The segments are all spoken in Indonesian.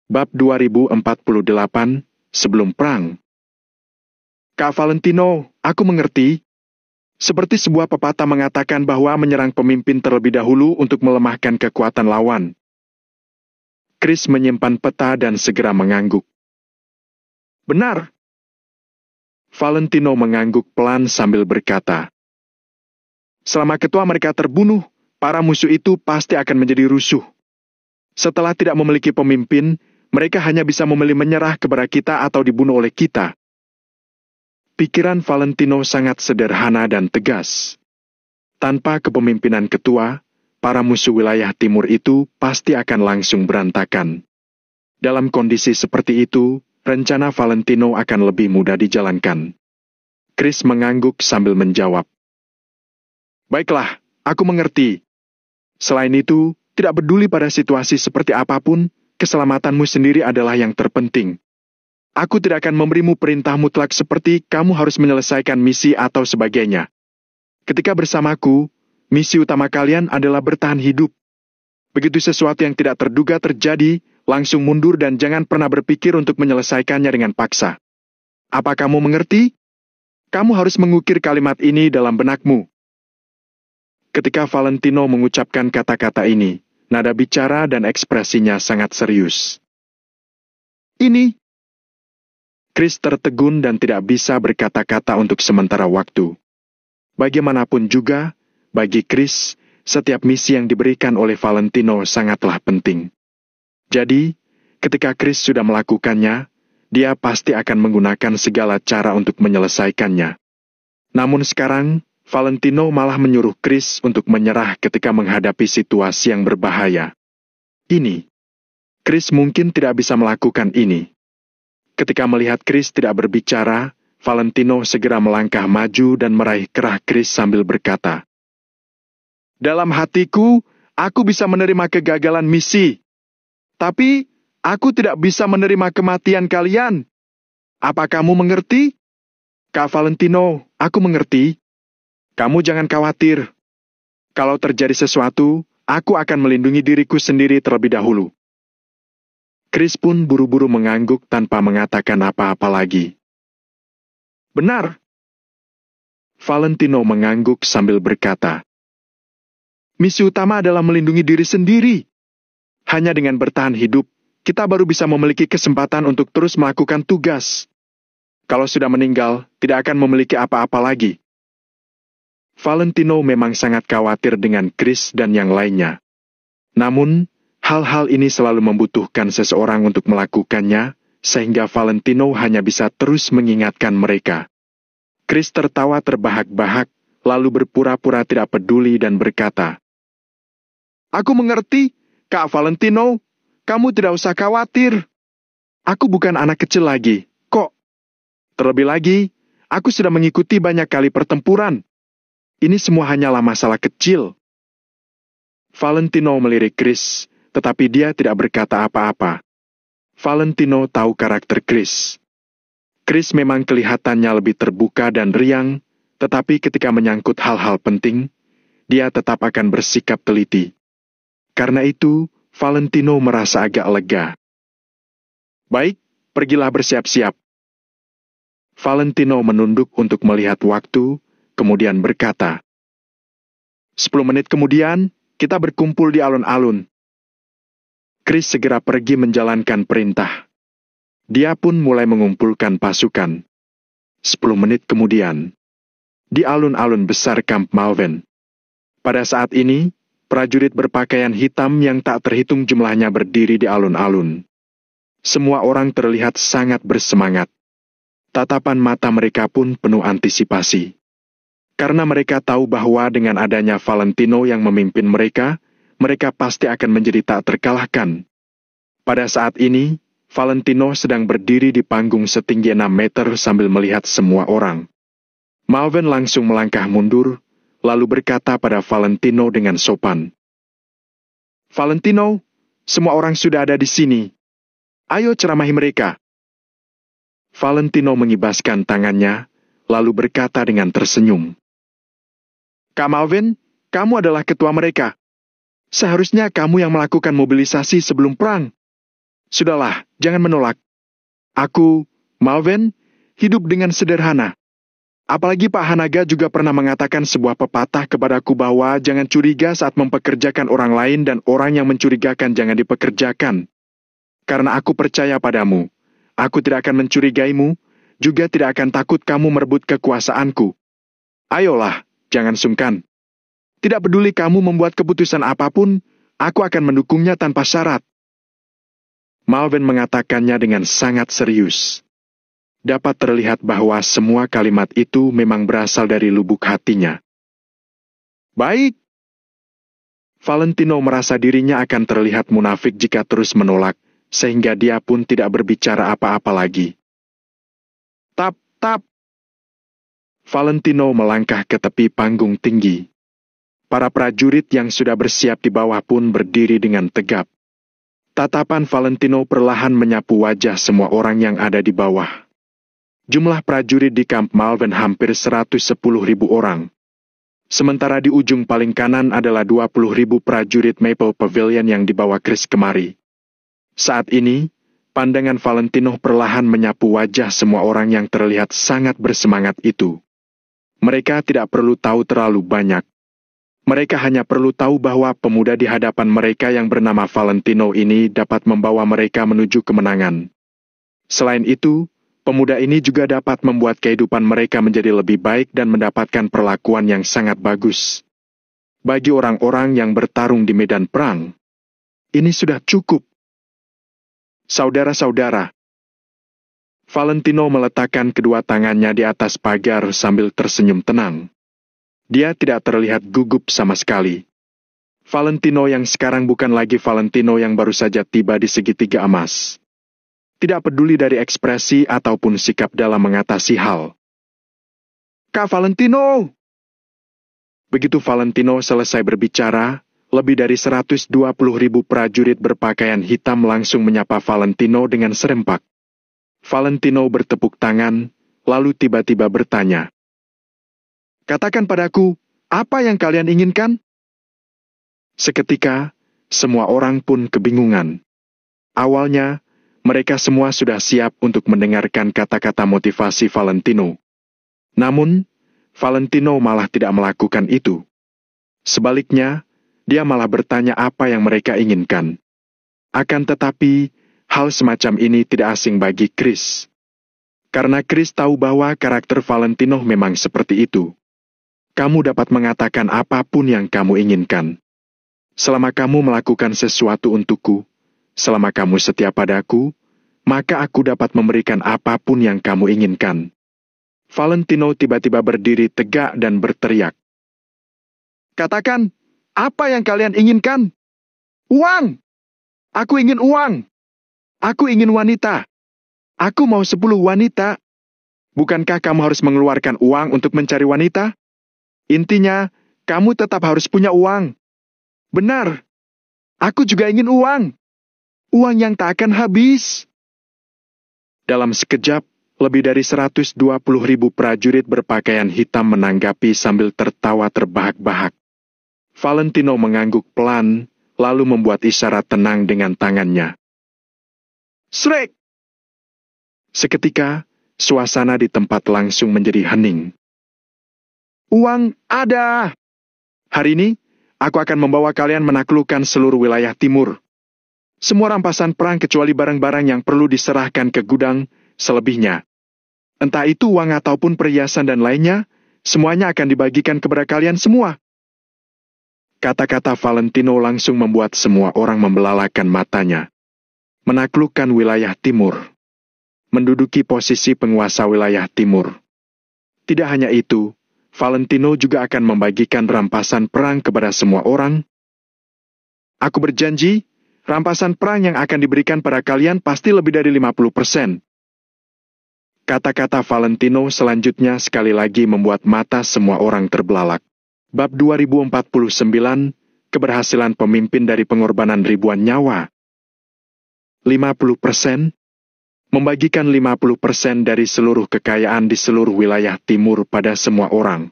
Bab 2048, Sebelum Perang. Kak Valentino, aku mengerti. Seperti sebuah pepatah mengatakan bahwa menyerang pemimpin terlebih dahulu untuk melemahkan kekuatan lawan. Chris menyimpan peta dan segera mengangguk. Benar. Valentino mengangguk pelan sambil berkata, selama ketua mereka terbunuh, para musuh itu pasti akan menjadi rusuh. Setelah tidak memiliki pemimpin, mereka hanya bisa memilih menyerah kepada kita atau dibunuh oleh kita. Pikiran Valentino sangat sederhana dan tegas. Tanpa kepemimpinan ketua, para musuh wilayah timur itu pasti akan langsung berantakan. Dalam kondisi seperti itu, rencana Valentino akan lebih mudah dijalankan. Chris mengangguk sambil menjawab. Baiklah, aku mengerti. Selain itu, tidak peduli pada situasi seperti apapun, keselamatanmu sendiri adalah yang terpenting. Aku tidak akan memberimu perintah mutlak seperti kamu harus menyelesaikan misi atau sebagainya. Ketika bersamaku, misi utama kalian adalah bertahan hidup. Begitu sesuatu yang tidak terduga terjadi, langsung mundur dan jangan pernah berpikir untuk menyelesaikannya dengan paksa. Apa kamu mengerti? Kamu harus mengukir kalimat ini dalam benakmu. Ketika Valentino mengucapkan kata-kata ini, nada bicara dan ekspresinya sangat serius. Ini. Chris tertegun dan tidak bisa berkata-kata untuk sementara waktu. Bagaimanapun juga, bagi Chris, setiap misi yang diberikan oleh Valentino sangatlah penting. Jadi, ketika Chris sudah melakukannya, dia pasti akan menggunakan segala cara untuk menyelesaikannya. Namun sekarang, Valentino malah menyuruh Chris untuk menyerah ketika menghadapi situasi yang berbahaya. Ini. Chris mungkin tidak bisa melakukan ini. Ketika melihat Chris tidak berbicara, Valentino segera melangkah maju dan meraih kerah Chris sambil berkata, dalam hatiku, aku bisa menerima kegagalan misi. Tapi, aku tidak bisa menerima kematian kalian. Apa kamu mengerti? Kak Valentino, aku mengerti. Kamu jangan khawatir. Kalau terjadi sesuatu, aku akan melindungi diriku sendiri terlebih dahulu. Chris pun buru-buru mengangguk tanpa mengatakan apa-apa lagi. Benar. Valentino mengangguk sambil berkata, misi utama adalah melindungi diri sendiri. Hanya dengan bertahan hidup, kita baru bisa memiliki kesempatan untuk terus melakukan tugas. Kalau sudah meninggal, tidak akan memiliki apa-apa lagi. Valentino memang sangat khawatir dengan Chris dan yang lainnya. Namun, hal-hal ini selalu membutuhkan seseorang untuk melakukannya, sehingga Valentino hanya bisa terus mengingatkan mereka. Chris tertawa terbahak-bahak, lalu berpura-pura tidak peduli dan berkata, aku mengerti, Kak Valentino, kamu tidak usah khawatir. Aku bukan anak kecil lagi, kok. Terlebih lagi, aku sudah mengikuti banyak kali pertempuran. Ini semua hanyalah masalah kecil. Valentino melirik Chris, tetapi dia tidak berkata apa-apa. Valentino tahu karakter Chris. Chris memang kelihatannya lebih terbuka dan riang, tetapi ketika menyangkut hal-hal penting, dia tetap akan bersikap teliti. Karena itu, Valentino merasa agak lega. Baik, pergilah bersiap-siap. Valentino menunduk untuk melihat waktu, kemudian berkata, 10 menit kemudian, kita berkumpul di alun-alun. Chris segera pergi menjalankan perintah. Dia pun mulai mengumpulkan pasukan. 10 menit kemudian, di alun-alun besar Camp Malven. Pada saat ini, prajurit berpakaian hitam yang tak terhitung jumlahnya berdiri di alun-alun. Semua orang terlihat sangat bersemangat. Tatapan mata mereka pun penuh antisipasi. Karena mereka tahu bahwa dengan adanya Valentino yang memimpin mereka, mereka pasti akan menjadi tak terkalahkan. Pada saat ini, Valentino sedang berdiri di panggung setinggi 6 meter sambil melihat semua orang. Malven langsung melangkah mundur, lalu berkata pada Valentino dengan sopan. Valentino, semua orang sudah ada di sini. Ayo ceramahi mereka. Valentino mengibaskan tangannya, lalu berkata dengan tersenyum. Kak Malven, kamu adalah ketua mereka. Seharusnya kamu yang melakukan mobilisasi sebelum perang. Sudahlah, jangan menolak. Aku, Malven, hidup dengan sederhana. Apalagi Pak Hanaga juga pernah mengatakan sebuah pepatah kepadaku bahwa jangan curiga saat mempekerjakan orang lain dan orang yang mencurigakan jangan dipekerjakan. Karena aku percaya padamu, aku tidak akan mencurigaimu, juga tidak akan takut kamu merebut kekuasaanku. Ayolah, jangan sungkan. Tidak peduli kamu membuat keputusan apapun, aku akan mendukungnya tanpa syarat. Malven mengatakannya dengan sangat serius. Dapat terlihat bahwa semua kalimat itu memang berasal dari lubuk hatinya. Baik. Valentino merasa dirinya akan terlihat munafik jika terus menolak, sehingga dia pun tidak berbicara apa-apa lagi. Tap, tap. Valentino melangkah ke tepi panggung tinggi. Para prajurit yang sudah bersiap di bawah pun berdiri dengan tegap. Tatapan Valentino perlahan menyapu wajah semua orang yang ada di bawah. Jumlah prajurit di kamp Malven hampir 110.000 orang. Sementara di ujung paling kanan adalah 20.000 prajurit Maple Pavilion yang dibawa Chris kemari. Saat ini, pandangan Valentino perlahan menyapu wajah semua orang yang terlihat sangat bersemangat itu. Mereka tidak perlu tahu terlalu banyak. Mereka hanya perlu tahu bahwa pemuda di hadapan mereka yang bernama Valentino ini dapat membawa mereka menuju kemenangan. Selain itu, pemuda ini juga dapat membuat kehidupan mereka menjadi lebih baik dan mendapatkan perlakuan yang sangat bagus. Bagi orang-orang yang bertarung di medan perang, ini sudah cukup. Saudara-saudara, Valentino meletakkan kedua tangannya di atas pagar sambil tersenyum tenang. Dia tidak terlihat gugup sama sekali. Valentino yang sekarang bukan lagi Valentino yang baru saja tiba di segitiga emas. Tidak peduli dari ekspresi ataupun sikap dalam mengatasi hal. Kak Valentino! Begitu Valentino selesai berbicara, lebih dari 120.000 prajurit berpakaian hitam langsung menyapa Valentino dengan serempak. Valentino bertepuk tangan, lalu tiba-tiba bertanya. Katakan padaku, apa yang kalian inginkan? Seketika, semua orang pun kebingungan. Awalnya, mereka semua sudah siap untuk mendengarkan kata-kata motivasi Valentino. Namun, Valentino malah tidak melakukan itu. Sebaliknya, dia malah bertanya apa yang mereka inginkan. Akan tetapi, hal semacam ini tidak asing bagi Chris. Karena Chris tahu bahwa karakter Valentino memang seperti itu. Kamu dapat mengatakan apapun yang kamu inginkan. Selama kamu melakukan sesuatu untukku, selama kamu setia padaku, maka aku dapat memberikan apapun yang kamu inginkan. Valentino tiba-tiba berdiri tegak dan berteriak. Katakan, apa yang kalian inginkan? Uang! Aku ingin uang! Aku ingin wanita! Aku mau 10 wanita! Bukankah kamu harus mengeluarkan uang untuk mencari wanita? Intinya, kamu tetap harus punya uang. Benar! Aku juga ingin uang! Uang yang tak akan habis! Dalam sekejap, lebih dari 120.000 prajurit berpakaian hitam menanggapi sambil tertawa terbahak-bahak. Valentino mengangguk pelan, lalu membuat isyarat tenang dengan tangannya. Shrek! Seketika, suasana di tempat langsung menjadi hening. Uang ada! Hari ini, aku akan membawa kalian menaklukkan seluruh wilayah timur. Semua rampasan perang kecuali barang-barang yang perlu diserahkan ke gudang, selebihnya. Entah itu uang ataupun perhiasan dan lainnya, semuanya akan dibagikan kepada kalian semua. Kata-kata Valentino langsung membuat semua orang membelalakan matanya. Menaklukkan wilayah timur. Menduduki posisi penguasa wilayah timur. Tidak hanya itu, Valentino juga akan membagikan rampasan perang kepada semua orang. Aku berjanji, rampasan perang yang akan diberikan pada kalian pasti lebih dari 50%. Kata-kata Valentino selanjutnya sekali lagi membuat mata semua orang terbelalak. Bab 2049, keberhasilan pemimpin dari pengorbanan ribuan nyawa. 50%? Membagikan 50% dari seluruh kekayaan di seluruh wilayah timur pada semua orang.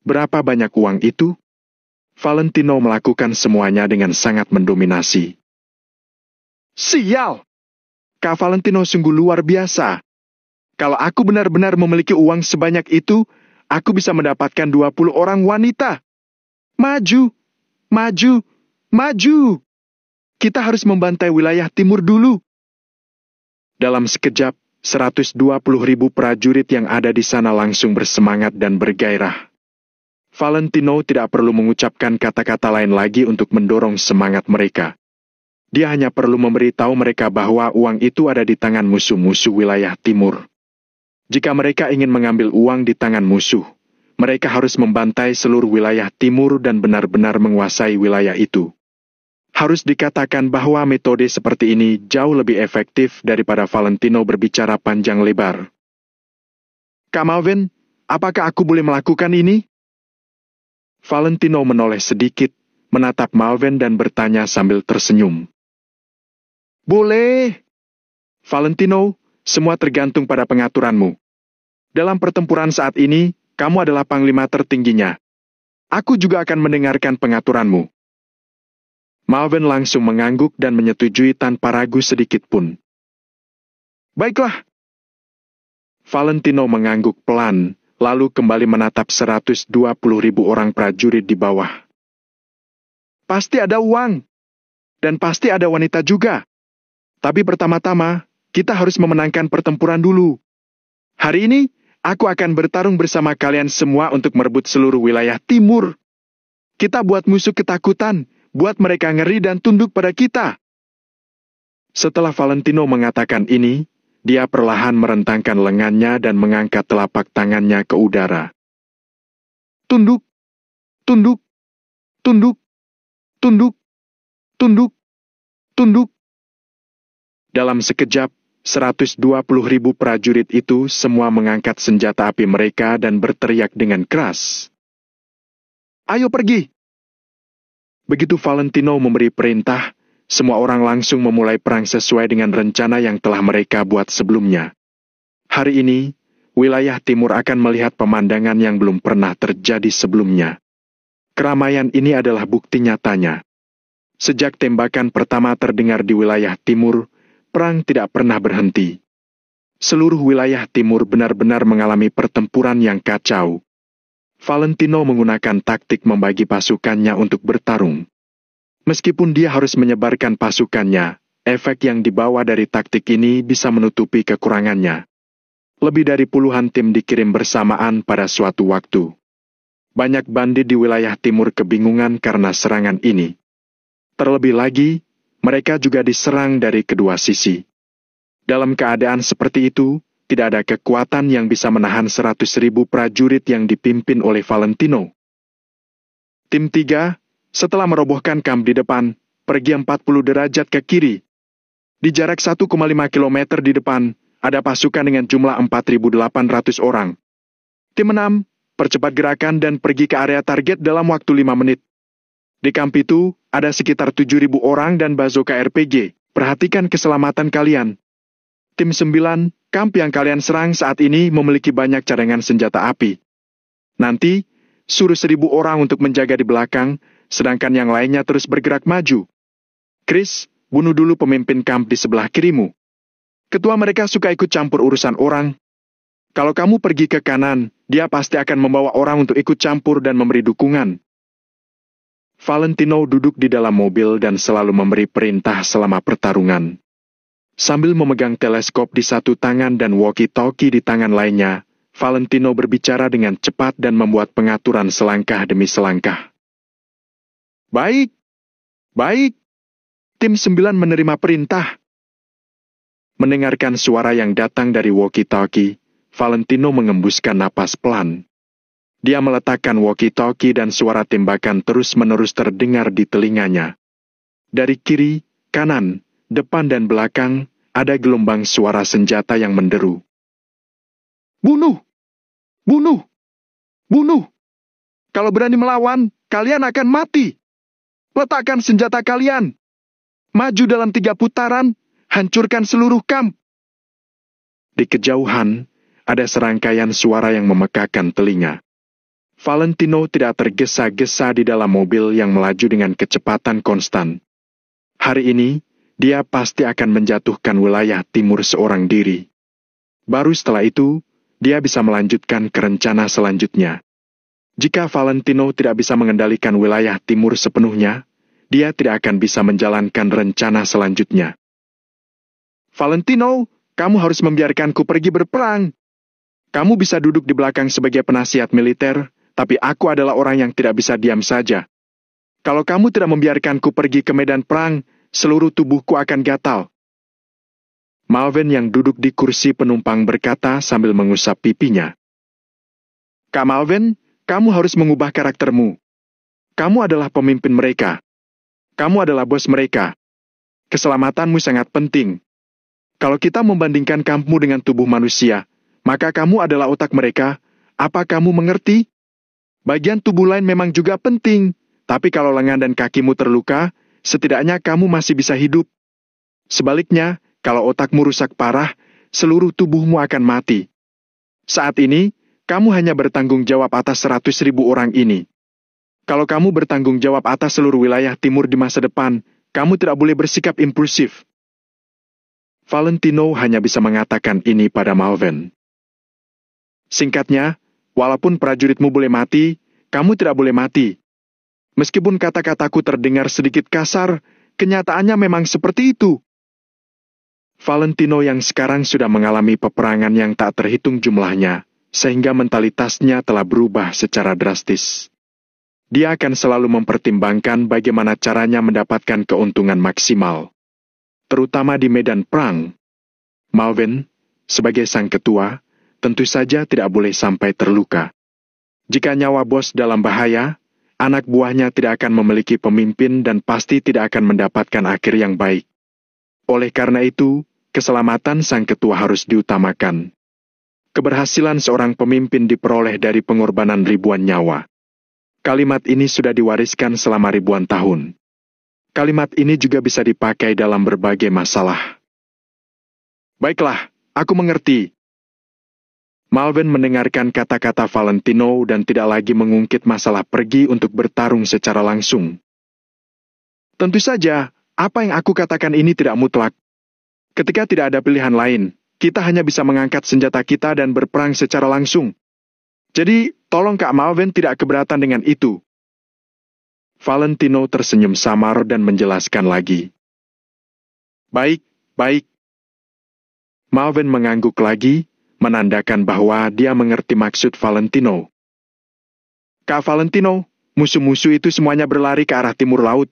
Berapa banyak uang itu? Valentino melakukan semuanya dengan sangat mendominasi. Sial! Kak Valentino sungguh luar biasa. Kalau aku benar-benar memiliki uang sebanyak itu, aku bisa mendapatkan 20 orang wanita. Maju, maju, maju. Kita harus membantai wilayah timur dulu. Dalam sekejap, 120.000 prajurit yang ada di sana langsung bersemangat dan bergairah. Valentino tidak perlu mengucapkan kata-kata lain lagi untuk mendorong semangat mereka. Dia hanya perlu memberitahu mereka bahwa uang itu ada di tangan musuh-musuh wilayah timur. Jika mereka ingin mengambil uang di tangan musuh, mereka harus membantai seluruh wilayah timur dan benar-benar menguasai wilayah itu. Harus dikatakan bahwa metode seperti ini jauh lebih efektif daripada Valentino berbicara panjang lebar. Kak Malvin, apakah aku boleh melakukan ini? Valentino menoleh sedikit, menatap Malvin dan bertanya sambil tersenyum. Boleh. Valentino, semua tergantung pada pengaturanmu. Dalam pertempuran saat ini, kamu adalah panglima tertingginya. Aku juga akan mendengarkan pengaturanmu. Malvin langsung mengangguk dan menyetujui tanpa ragu sedikit pun. Baiklah. Valentino mengangguk pelan, lalu kembali menatap 120.000 orang prajurit di bawah. Pasti ada uang. Dan pasti ada wanita juga. Tapi pertama-tama, kita harus memenangkan pertempuran dulu. Hari ini, aku akan bertarung bersama kalian semua untuk merebut seluruh wilayah timur. Kita buat musuh ketakutan, buat mereka ngeri dan tunduk pada kita. Setelah Valentino mengatakan ini, dia perlahan merentangkan lengannya dan mengangkat telapak tangannya ke udara. Tunduk, tunduk, tunduk, tunduk, tunduk, tunduk. Dalam sekejap, 120.000 prajurit itu semua mengangkat senjata api mereka dan berteriak dengan keras. Ayo pergi! Begitu Valentino memberi perintah, semua orang langsung memulai perang sesuai dengan rencana yang telah mereka buat sebelumnya. Hari ini, wilayah timur akan melihat pemandangan yang belum pernah terjadi sebelumnya. Keramaian ini adalah bukti nyatanya. Sejak tembakan pertama terdengar di wilayah timur, perang tidak pernah berhenti. Seluruh wilayah timur benar-benar mengalami pertempuran yang kacau. Valentino menggunakan taktik membagi pasukannya untuk bertarung. Meskipun dia harus menyebarkan pasukannya, efek yang dibawa dari taktik ini bisa menutupi kekurangannya. Lebih dari puluhan tim dikirim bersamaan pada suatu waktu. Banyak bandit di wilayah timur kebingungan karena serangan ini. Terlebih lagi, mereka juga diserang dari kedua sisi. Dalam keadaan seperti itu, tidak ada kekuatan yang bisa menahan 100.000 prajurit yang dipimpin oleh Valentino. Tim 3, setelah merobohkan kamp di depan, pergi 40 derajat ke kiri. Di jarak 1,5 km di depan, ada pasukan dengan jumlah 4.800 orang. Tim 6, percepat gerakan dan pergi ke area target dalam waktu 5 menit. Di kamp itu, ada sekitar 7.000 orang dan bazooka RPG. Perhatikan keselamatan kalian. Tim 9, kamp yang kalian serang saat ini memiliki banyak cadangan senjata api. Nanti, suruh 1.000 orang untuk menjaga di belakang, sedangkan yang lainnya terus bergerak maju. Chris, bunuh dulu pemimpin kamp di sebelah kirimu. Ketua mereka suka ikut campur urusan orang. Kalau kamu pergi ke kanan, dia pasti akan membawa orang untuk ikut campur dan memberi dukungan. Valentino duduk di dalam mobil dan selalu memberi perintah selama pertarungan. Sambil memegang teleskop di satu tangan dan walkie-talkie di tangan lainnya, Valentino berbicara dengan cepat dan membuat pengaturan selangkah demi selangkah. Baik, baik. Tim 9 menerima perintah. Mendengarkan suara yang datang dari walkie-talkie, Valentino mengembuskan napas pelan. Dia meletakkan walkie-talkie dan suara tembakan terus-menerus terdengar di telinganya. Dari kiri, kanan, depan dan belakang, ada gelombang suara senjata yang menderu. Bunuh! Bunuh! Bunuh! Kalau berani melawan, kalian akan mati! Letakkan senjata kalian! Maju dalam 3 putaran, hancurkan seluruh kamp! Di kejauhan, ada serangkaian suara yang memekakan telinga. Valentino tidak tergesa-gesa di dalam mobil yang melaju dengan kecepatan konstan. Hari ini, dia pasti akan menjatuhkan wilayah timur seorang diri. Baru setelah itu, dia bisa melanjutkan ke rencana selanjutnya. Jika Valentino tidak bisa mengendalikan wilayah timur sepenuhnya, dia tidak akan bisa menjalankan rencana selanjutnya. Valentino, kamu harus membiarkanku pergi berperang. Kamu bisa duduk di belakang sebagai penasihat militer, tapi aku adalah orang yang tidak bisa diam saja. Kalau kamu tidak membiarkanku pergi ke medan perang, seluruh tubuhku akan gatal. Malvin yang duduk di kursi penumpang berkata sambil mengusap pipinya. Kak Malvin, kamu harus mengubah karaktermu. Kamu adalah pemimpin mereka. Kamu adalah bos mereka. Keselamatanmu sangat penting. Kalau kita membandingkan kamu dengan tubuh manusia, maka kamu adalah otak mereka. Apa kamu mengerti? Bagian tubuh lain memang juga penting, tapi kalau lengan dan kakimu terluka, setidaknya kamu masih bisa hidup. Sebaliknya, kalau otakmu rusak parah, seluruh tubuhmu akan mati. Saat ini, kamu hanya bertanggung jawab atas 100.000 orang ini. Kalau kamu bertanggung jawab atas seluruh wilayah timur di masa depan, kamu tidak boleh bersikap impulsif. Valentino hanya bisa mengatakan ini pada Malvin. Singkatnya, walaupun prajuritmu boleh mati, kamu tidak boleh mati. Meskipun kata-kataku terdengar sedikit kasar, kenyataannya memang seperti itu. Valentino yang sekarang sudah mengalami peperangan yang tak terhitung jumlahnya, sehingga mentalitasnya telah berubah secara drastis. Dia akan selalu mempertimbangkan bagaimana caranya mendapatkan keuntungan maksimal, terutama di medan perang. Malvin, sebagai sang ketua, tentu saja tidak boleh sampai terluka. Jika nyawa bos dalam bahaya, anak buahnya tidak akan memiliki pemimpin dan pasti tidak akan mendapatkan akhir yang baik. Oleh karena itu, keselamatan sang ketua harus diutamakan. Keberhasilan seorang pemimpin diperoleh dari pengorbanan ribuan nyawa. Kalimat ini sudah diwariskan selama ribuan tahun. Kalimat ini juga bisa dipakai dalam berbagai masalah. Baiklah, aku mengerti. Malvin mendengarkan kata-kata Valentino dan tidak lagi mengungkit masalah pergi untuk bertarung secara langsung. Tentu saja, apa yang aku katakan ini tidak mutlak. Ketika tidak ada pilihan lain, kita hanya bisa mengangkat senjata kita dan berperang secara langsung. Jadi, tolong Kak Malvin tidak keberatan dengan itu. Valentino tersenyum samar dan menjelaskan lagi. Baik, baik. Malvin mengangguk lagi, menandakan bahwa dia mengerti maksud Valentino. Kak Valentino, musuh-musuh itu semuanya berlari ke arah timur laut.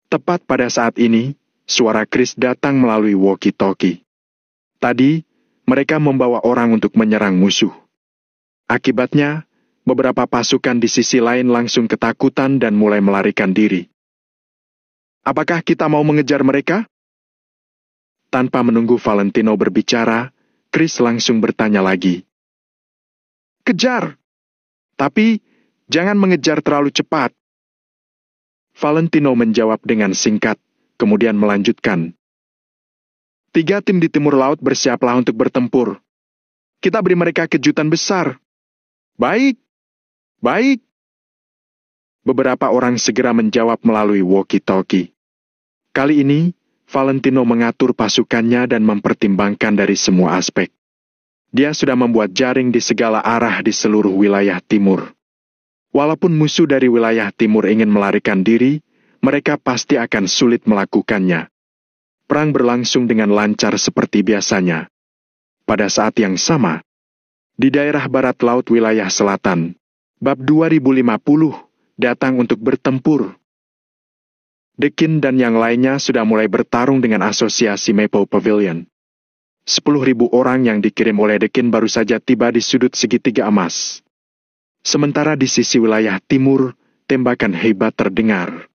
Tepat pada saat ini, suara Chris datang melalui walkie-talkie. Tadi, mereka membawa orang untuk menyerang musuh. Akibatnya, beberapa pasukan di sisi lain langsung ketakutan dan mulai melarikan diri. Apakah kita mau mengejar mereka? Tanpa menunggu Valentino berbicara, Chris langsung bertanya lagi. Kejar! Tapi, jangan mengejar terlalu cepat. Valentino menjawab dengan singkat, kemudian melanjutkan. 3 tim di timur laut bersiaplah untuk bertempur. Kita beri mereka kejutan besar. Baik, baik. Beberapa orang segera menjawab melalui walkie-talkie. Kali ini, Valentino mengatur pasukannya dan mempertimbangkan dari semua aspek. Dia sudah membuat jaring di segala arah di seluruh wilayah timur. Walaupun musuh dari wilayah timur ingin melarikan diri, mereka pasti akan sulit melakukannya. Perang berlangsung dengan lancar seperti biasanya. Pada saat yang sama, di daerah barat laut wilayah selatan, Bab 2050 datang untuk bertempur. Dekin dan yang lainnya sudah mulai bertarung dengan asosiasi Maple Pavilion. 10.000 orang yang dikirim oleh Dekin baru saja tiba di sudut segitiga emas. Sementara di sisi wilayah timur, tembakan hebat terdengar.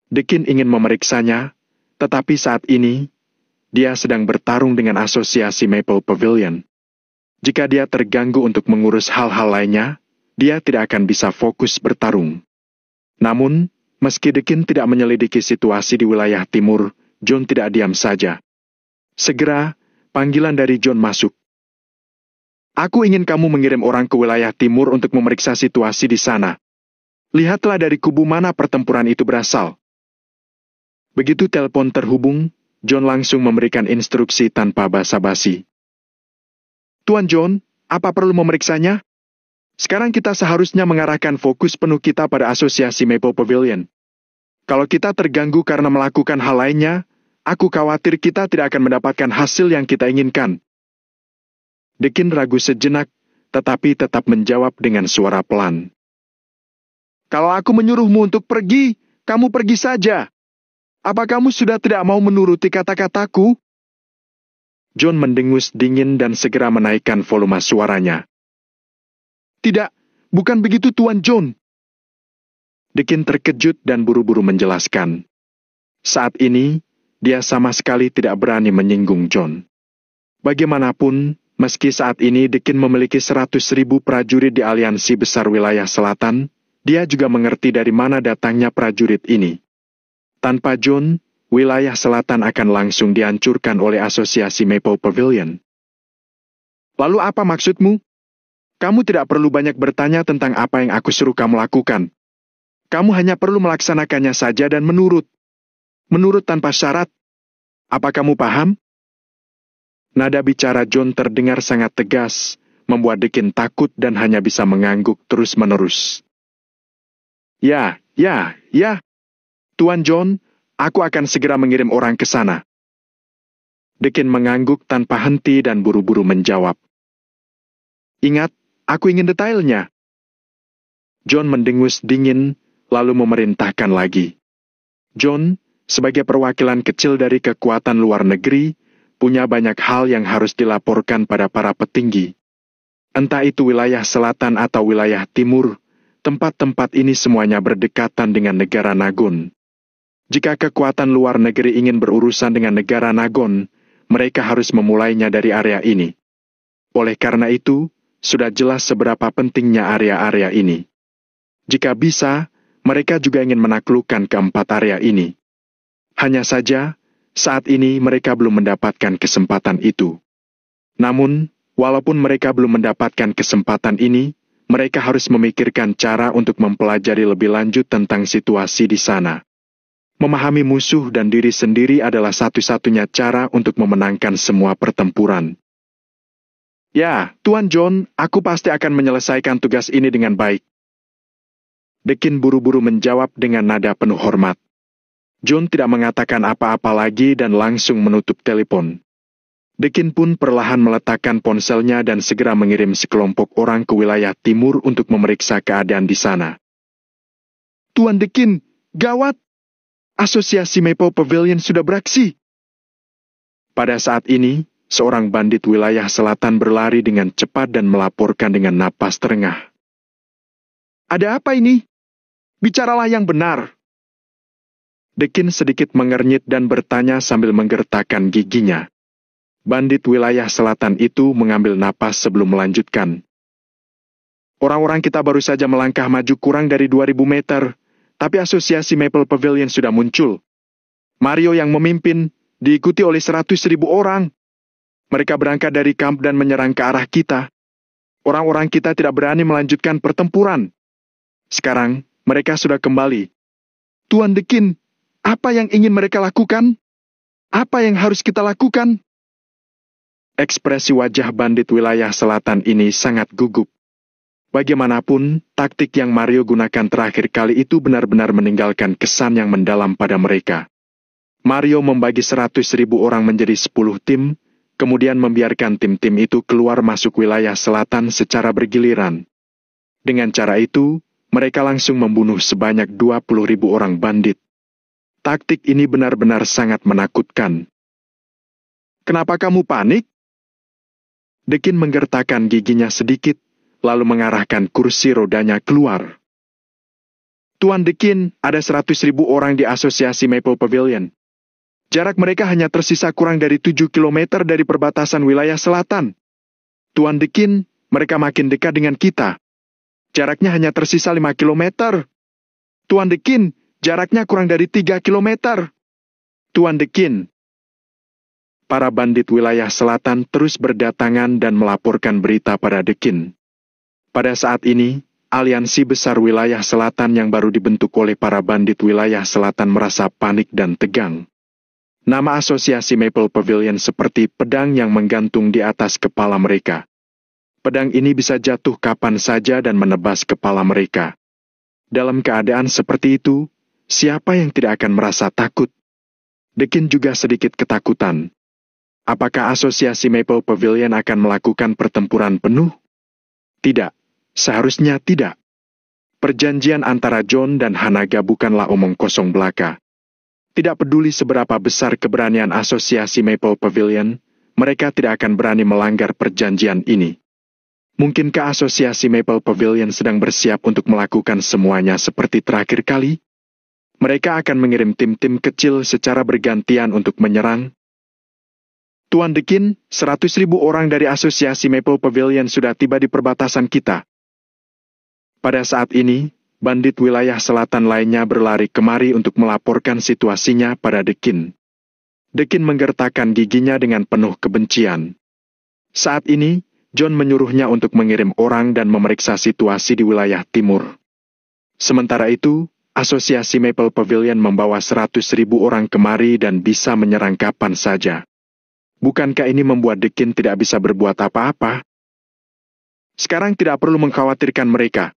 Dekin ingin memeriksanya, tetapi saat ini, dia sedang bertarung dengan asosiasi Maple Pavilion. Jika dia terganggu untuk mengurus hal-hal lainnya, dia tidak akan bisa fokus bertarung. Namun, meski Dekin tidak menyelidiki situasi di wilayah timur, John tidak diam saja. Segera, panggilan dari John masuk. Aku ingin kamu mengirim orang ke wilayah timur untuk memeriksa situasi di sana. Lihatlah dari kubu mana pertempuran itu berasal. Begitu telepon terhubung, John langsung memberikan instruksi tanpa basa-basi. Tuan John, apa perlu memeriksanya? Sekarang kita seharusnya mengarahkan fokus penuh kita pada asosiasi Maple Pavilion. Kalau kita terganggu karena melakukan hal lainnya, aku khawatir kita tidak akan mendapatkan hasil yang kita inginkan. Dekin ragu sejenak, tetapi tetap menjawab dengan suara pelan. Kalau aku menyuruhmu untuk pergi, kamu pergi saja. Apa kamu sudah tidak mau menuruti kata-kataku? John mendengus dingin dan segera menaikkan volume suaranya. Tidak, bukan begitu Tuan John. Dekin terkejut dan buru-buru menjelaskan. Saat ini, dia sama sekali tidak berani menyinggung John. Bagaimanapun, meski saat ini Dekin memiliki 100.000 prajurit di aliansi besar wilayah selatan, dia juga mengerti dari mana datangnya prajurit ini. Tanpa John, wilayah selatan akan langsung dihancurkan oleh asosiasi Maple Pavilion. Lalu apa maksudmu? Kamu tidak perlu banyak bertanya tentang apa yang aku suruh kamu lakukan. Kamu hanya perlu melaksanakannya saja dan menurut. Menurut tanpa syarat. Apa kamu paham? Nada bicara John terdengar sangat tegas, membuat Dekin takut dan hanya bisa mengangguk terus-menerus. Ya. Tuan John, aku akan segera mengirim orang ke sana. Dekin mengangguk tanpa henti dan buru-buru menjawab. Ingat, aku ingin detailnya. John mendengus dingin, lalu memerintahkan lagi. John, sebagai perwakilan kecil dari kekuatan luar negeri, punya banyak hal yang harus dilaporkan pada para petinggi. Entah itu wilayah selatan atau wilayah timur, tempat-tempat ini semuanya berdekatan dengan negara Nagon. Jika kekuatan luar negeri ingin berurusan dengan negara Nagon, mereka harus memulainya dari area ini. Oleh karena itu, sudah jelas seberapa pentingnya area-area ini. Jika bisa, mereka juga ingin menaklukkan keempat area ini. Hanya saja, saat ini mereka belum mendapatkan kesempatan itu. Namun, walaupun mereka belum mendapatkan kesempatan ini, mereka harus memikirkan cara untuk mempelajari lebih lanjut tentang situasi di sana. Memahami musuh dan diri sendiri adalah satu-satunya cara untuk memenangkan semua pertempuran. Ya, Tuan John, aku pasti akan menyelesaikan tugas ini dengan baik. Dekin buru-buru menjawab dengan nada penuh hormat. John tidak mengatakan apa-apa lagi dan langsung menutup telepon. Dekin pun perlahan meletakkan ponselnya dan segera mengirim sekelompok orang ke wilayah timur untuk memeriksa keadaan di sana. Tuan Dekin, gawat! Asosiasi Maple Pavilion sudah beraksi. Pada saat ini, seorang bandit wilayah selatan berlari dengan cepat dan melaporkan dengan napas terengah. Ada apa ini? Bicaralah yang benar. Dekin sedikit mengernyit dan bertanya sambil menggertakkan giginya. Bandit wilayah selatan itu mengambil napas sebelum melanjutkan. Orang-orang kita baru saja melangkah maju kurang dari 2.000 meter, tapi asosiasi Maple Pavilion sudah muncul. Mario yang memimpin, diikuti oleh 100.000 orang. Mereka berangkat dari kamp dan menyerang ke arah kita. Orang-orang kita tidak berani melanjutkan pertempuran. Sekarang, mereka sudah kembali. Tuan Dekin, apa yang ingin mereka lakukan? Apa yang harus kita lakukan? Ekspresi wajah bandit wilayah selatan ini sangat gugup. Bagaimanapun, taktik yang Mario gunakan terakhir kali itu benar-benar meninggalkan kesan yang mendalam pada mereka. Mario membagi 100.000 orang menjadi 10 tim, kemudian membiarkan tim-tim itu keluar masuk wilayah selatan secara bergiliran. Dengan cara itu, mereka langsung membunuh sebanyak 20.000 orang bandit. Taktik ini benar-benar sangat menakutkan. Kenapa kamu panik? Dekin menggertakkan giginya sedikit, lalu mengarahkan kursi rodanya keluar. Tuan Dekin, ada 100.000 orang di asosiasi Maple Pavilion. Jarak mereka hanya tersisa kurang dari 7 km dari perbatasan wilayah selatan. Tuan Dekin, mereka makin dekat dengan kita. Jaraknya hanya tersisa 5 km. Tuan Dekin, jaraknya kurang dari 3 km. Tuan Dekin. Para bandit wilayah selatan terus berdatangan dan melaporkan berita pada Dekin. Pada saat ini, aliansi besar wilayah selatan yang baru dibentuk oleh para bandit wilayah selatan merasa panik dan tegang. Nama asosiasi Maple Pavilion seperti pedang yang menggantung di atas kepala mereka. Pedang ini bisa jatuh kapan saja dan menebas kepala mereka. Dalam keadaan seperti itu, siapa yang tidak akan merasa takut? Dekin juga sedikit ketakutan. Apakah asosiasi Maple Pavilion akan melakukan pertempuran penuh? Tidak, seharusnya tidak. Perjanjian antara John dan Hanaga bukanlah omong kosong belaka. Tidak peduli seberapa besar keberanian asosiasi Maple Pavilion, mereka tidak akan berani melanggar perjanjian ini. Mungkinkah asosiasi Maple Pavilion sedang bersiap untuk melakukan semuanya seperti terakhir kali? Mereka akan mengirim tim-tim kecil secara bergantian untuk menyerang. Tuan Dekin, 100.000 orang dari asosiasi Maple Pavilion sudah tiba di perbatasan kita. Pada saat ini, bandit wilayah selatan lainnya berlari kemari untuk melaporkan situasinya pada Dekin. Dekin menggertakkan giginya dengan penuh kebencian. Saat ini, John menyuruhnya untuk mengirim orang dan memeriksa situasi di wilayah timur. Sementara itu, asosiasi Maple Pavilion membawa 100.000 orang kemari dan bisa menyerang kapan saja. Bukankah ini membuat Dekin tidak bisa berbuat apa-apa? Sekarang tidak perlu mengkhawatirkan mereka.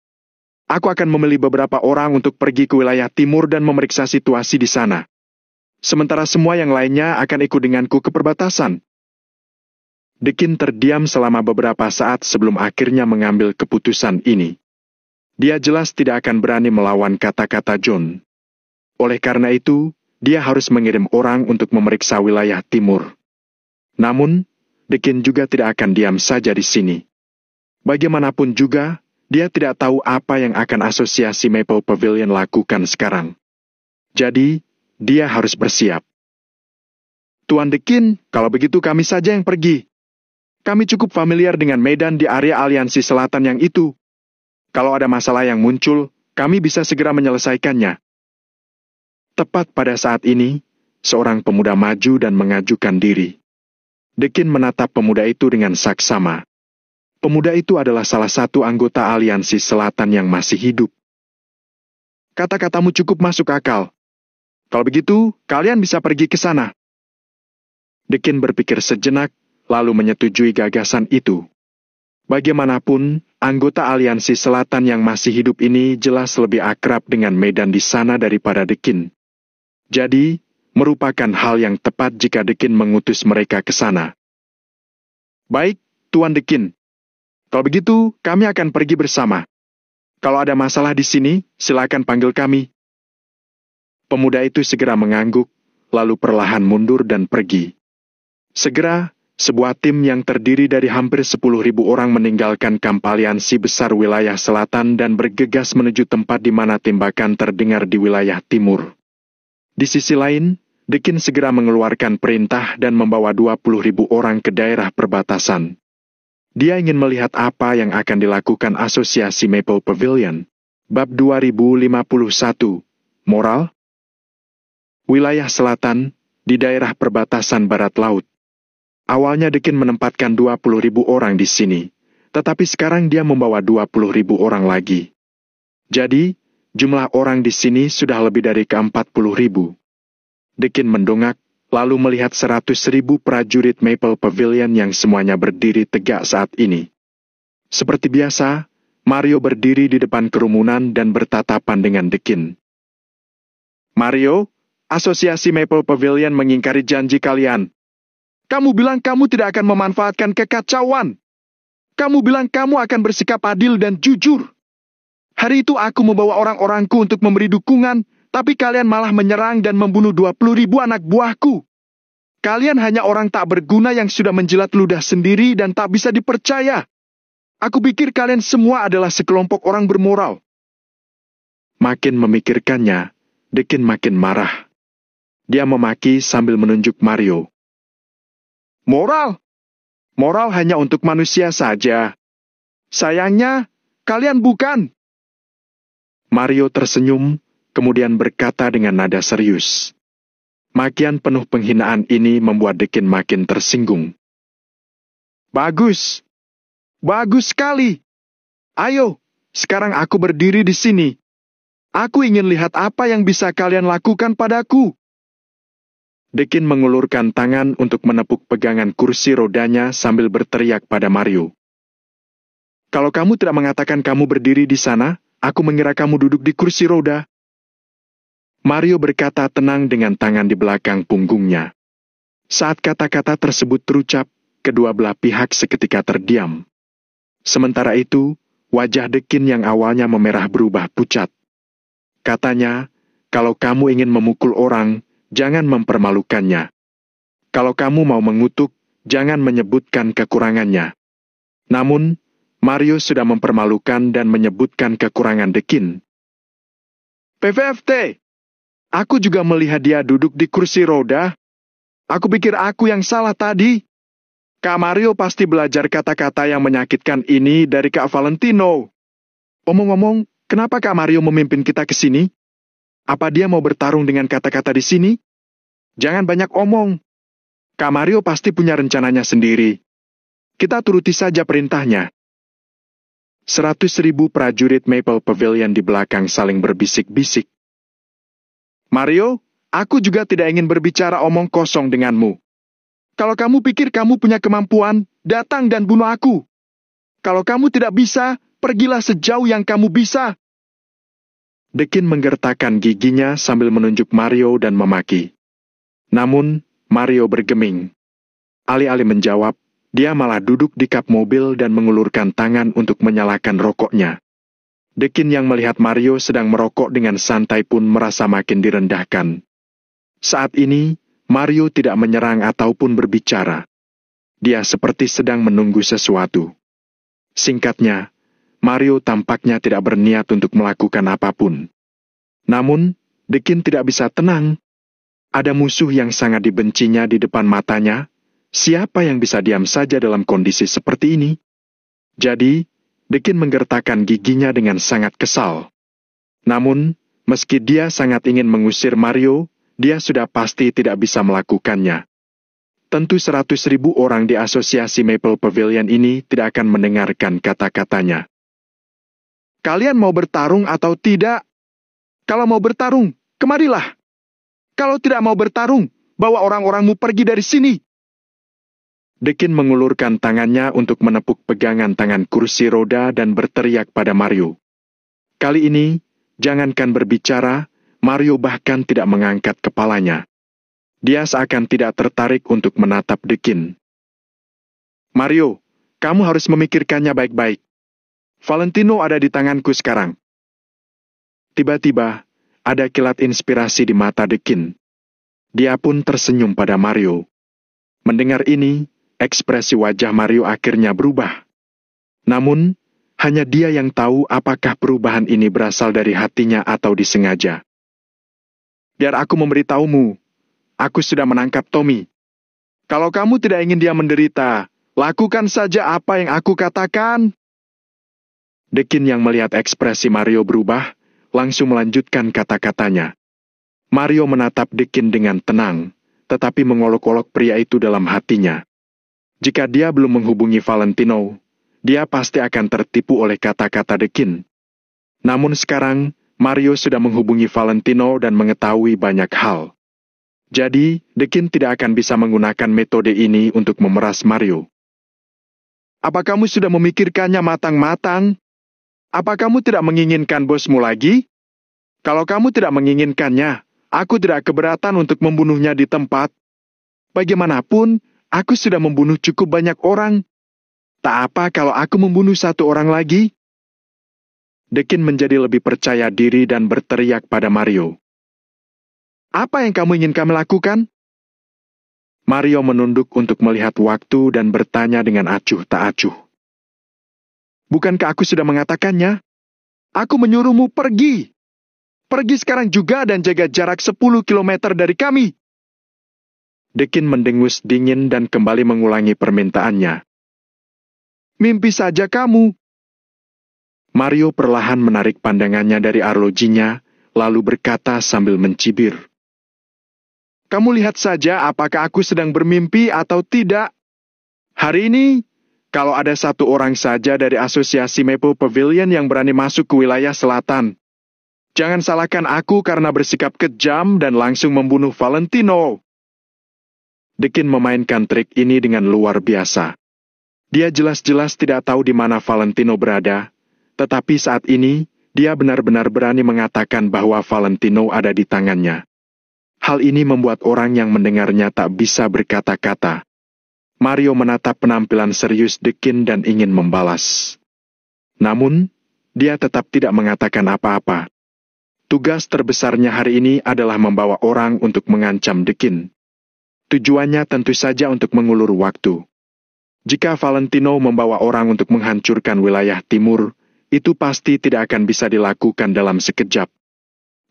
Aku akan memilih beberapa orang untuk pergi ke wilayah timur dan memeriksa situasi di sana. Sementara semua yang lainnya akan ikut denganku ke perbatasan. Dekin terdiam selama beberapa saat sebelum akhirnya mengambil keputusan ini. Dia jelas tidak akan berani melawan kata-kata John. Oleh karena itu, dia harus mengirim orang untuk memeriksa wilayah timur. Namun, Dekin juga tidak akan diam saja di sini. Bagaimanapun juga, dia tidak tahu apa yang akan asosiasi Maple Pavilion lakukan sekarang. Jadi, dia harus bersiap. Tuan Dekin, kalau begitu kami saja yang pergi. Kami cukup familiar dengan medan di area aliansi selatan yang itu. Kalau ada masalah yang muncul, kami bisa segera menyelesaikannya. Tepat pada saat ini, seorang pemuda maju dan mengajukan diri. Dekin menatap pemuda itu dengan saksama. Pemuda itu adalah salah satu anggota aliansi selatan yang masih hidup. Kata-katamu cukup masuk akal. Kalau begitu, kalian bisa pergi ke sana. Dekin berpikir sejenak, lalu menyetujui gagasan itu. Bagaimanapun, anggota aliansi selatan yang masih hidup ini jelas lebih akrab dengan medan di sana daripada Dekin. Jadi, merupakan hal yang tepat jika Dekin mengutus mereka ke sana. Baik, Tuan Dekin. Kalau begitu, kami akan pergi bersama. Kalau ada masalah di sini, silakan panggil kami. Pemuda itu segera mengangguk, lalu perlahan mundur dan pergi. Segera, sebuah tim yang terdiri dari hampir 10.000 orang meninggalkan kamp aliansi besar wilayah selatan dan bergegas menuju tempat di mana tembakan terdengar di wilayah timur. Di sisi lain, Dekin segera mengeluarkan perintah dan membawa 20.000 orang ke daerah perbatasan. Dia ingin melihat apa yang akan dilakukan asosiasi Maple Pavilion. Bab 2051, Moral. Wilayah selatan, di daerah perbatasan barat laut. Awalnya Dekin menempatkan 20.000 orang di sini, tetapi sekarang dia membawa 20.000 orang lagi. Jadi, jumlah orang di sini sudah lebih dari ke-40.000. Dekin mendongak, lalu melihat 100.000 prajurit Maple Pavilion yang semuanya berdiri tegak saat ini. Seperti biasa, Mario berdiri di depan kerumunan dan bertatapan dengan Dekin. Mario, asosiasi Maple Pavilion mengingkari janji kalian. Kamu bilang kamu tidak akan memanfaatkan kekacauan. Kamu bilang kamu akan bersikap adil dan jujur. Hari itu aku membawa orang-orangku untuk memberi dukungan, tapi kalian malah menyerang dan membunuh 20.000 anak buahku. Kalian hanya orang tak berguna yang sudah menjilat ludah sendiri dan tak bisa dipercaya. Aku pikir kalian semua adalah sekelompok orang bermoral. Makin memikirkannya, Dekin makin marah. Dia memaki sambil menunjuk Mario. Moral? Moral hanya untuk manusia saja. Sayangnya, kalian bukan. Mario tersenyum, kemudian berkata dengan nada serius. Makian penuh penghinaan ini membuat Dekin makin tersinggung. Bagus. Bagus sekali. Ayo, Sekarang aku berdiri di sini. Aku ingin lihat apa yang bisa kalian lakukan padaku. Dekin mengulurkan tangan untuk menepuk pegangan kursi rodanya sambil berteriak pada Mario. Kalau kamu tidak mengatakan kamu berdiri di sana, aku mengira kamu duduk di kursi roda. Mario berkata tenang dengan tangan di belakang punggungnya. Saat kata-kata tersebut terucap, kedua belah pihak seketika terdiam. Sementara itu, wajah Dekin yang awalnya memerah berubah pucat. Katanya, kalau kamu ingin memukul orang, jangan mempermalukannya. Kalau kamu mau mengutuk, jangan menyebutkan kekurangannya. Namun, Mario sudah mempermalukan dan menyebutkan kekurangan Dekin. PVFT, aku juga melihat dia duduk di kursi roda. Aku pikir aku yang salah tadi. Kak Mario pasti belajar kata-kata yang menyakitkan ini dari Kak Valentino. Omong-omong, kenapa Kak Mario memimpin kita ke sini? Apa dia mau bertarung dengan kata-kata di sini? Jangan banyak omong. Kak Mario pasti punya rencananya sendiri. Kita turuti saja perintahnya. 100.000 prajurit Maple Pavilion di belakang saling berbisik-bisik. Mario, aku juga tidak ingin berbicara omong kosong denganmu. Kalau kamu pikir kamu punya kemampuan, datang dan bunuh aku. Kalau kamu tidak bisa, pergilah sejauh yang kamu bisa. Dekin menggertakkan giginya sambil menunjuk Mario dan memaki. Namun, Mario bergeming. Alih-alih menjawab, dia malah duduk di kap mobil dan mengulurkan tangan untuk menyalakan rokoknya. Dekin yang melihat Mario sedang merokok dengan santai pun merasa makin direndahkan. Saat ini, Mario tidak menyerang ataupun berbicara. Dia seperti sedang menunggu sesuatu. Singkatnya, Mario tampaknya tidak berniat untuk melakukan apapun. Namun, Dekin tidak bisa tenang. Ada musuh yang sangat dibencinya di depan matanya. Siapa yang bisa diam saja dalam kondisi seperti ini? Jadi, Dekin menggertakkan giginya dengan sangat kesal. Namun, meski dia sangat ingin mengusir Mario, dia sudah pasti tidak bisa melakukannya. Tentu 100.000 orang di asosiasi Maple Pavilion ini tidak akan mendengarkan kata-katanya. Kalian mau bertarung atau tidak? Kalau mau bertarung, kemarilah. Kalau tidak mau bertarung, bawa orang-orangmu pergi dari sini. Dekin mengulurkan tangannya untuk menepuk pegangan tangan kursi roda dan berteriak pada Mario. Kali ini, jangankan berbicara, Mario bahkan tidak mengangkat kepalanya. Dia seakan tidak tertarik untuk menatap Dekin. Mario, kamu harus memikirkannya baik-baik. Valentino ada di tanganku sekarang. Tiba-tiba, ada kilat inspirasi di mata Dekin. Dia pun tersenyum pada Mario. Mendengar ini, ekspresi wajah Mario akhirnya berubah. Namun, hanya dia yang tahu apakah perubahan ini berasal dari hatinya atau disengaja. Biar aku memberitahumu, aku sudah menangkap Tommy. Kalau kamu tidak ingin dia menderita, lakukan saja apa yang aku katakan. Dekin yang melihat ekspresi Mario berubah, langsung melanjutkan kata-katanya. Mario menatap Dekin dengan tenang, tetapi mengolok-olok pria itu dalam hatinya. Jika dia belum menghubungi Valentino, dia pasti akan tertipu oleh kata-kata Dekin. Namun sekarang, Mario sudah menghubungi Valentino dan mengetahui banyak hal. Jadi, Dekin tidak akan bisa menggunakan metode ini untuk memeras Mario. Apa kamu sudah memikirkannya matang-matang? Apa kamu tidak menginginkan bosmu lagi? Kalau kamu tidak menginginkannya, aku tidak keberatan untuk membunuhnya di tempat. Bagaimanapun, aku sudah membunuh cukup banyak orang. Tak apa kalau aku membunuh satu orang lagi. Dekin menjadi lebih percaya diri dan berteriak pada Mario. Apa yang kamu ingin kami lakukan? Mario menunduk untuk melihat waktu dan bertanya dengan acuh tak acuh. Bukankah aku sudah mengatakannya? Aku menyuruhmu pergi. Pergi sekarang juga dan jaga jarak 10 km dari kami. Dekin mendengus dingin dan kembali mengulangi permintaannya. Mimpi saja kamu. Mario perlahan menarik pandangannya dari arlojinya, lalu berkata sambil mencibir. Kamu lihat saja apakah aku sedang bermimpi atau tidak. Hari ini, Kalau ada satu orang saja dari asosiasi Maple Pavilion yang berani masuk ke wilayah selatan. Jangan salahkan aku karena bersikap kejam dan langsung membunuh Valentino. Dekin memainkan trik ini dengan luar biasa. Dia jelas-jelas tidak tahu di mana Valentino berada, tetapi saat ini, dia benar-benar berani mengatakan bahwa Valentino ada di tangannya. Hal ini membuat orang yang mendengarnya tak bisa berkata-kata. Mario menatap penampilan serius Dekin dan ingin membalas. Namun, dia tetap tidak mengatakan apa-apa. Tugas terbesarnya hari ini adalah membawa orang untuk mengancam Dekin. Tujuannya tentu saja untuk mengulur waktu. Jika Valentino membawa orang untuk menghancurkan wilayah timur, itu pasti tidak akan bisa dilakukan dalam sekejap.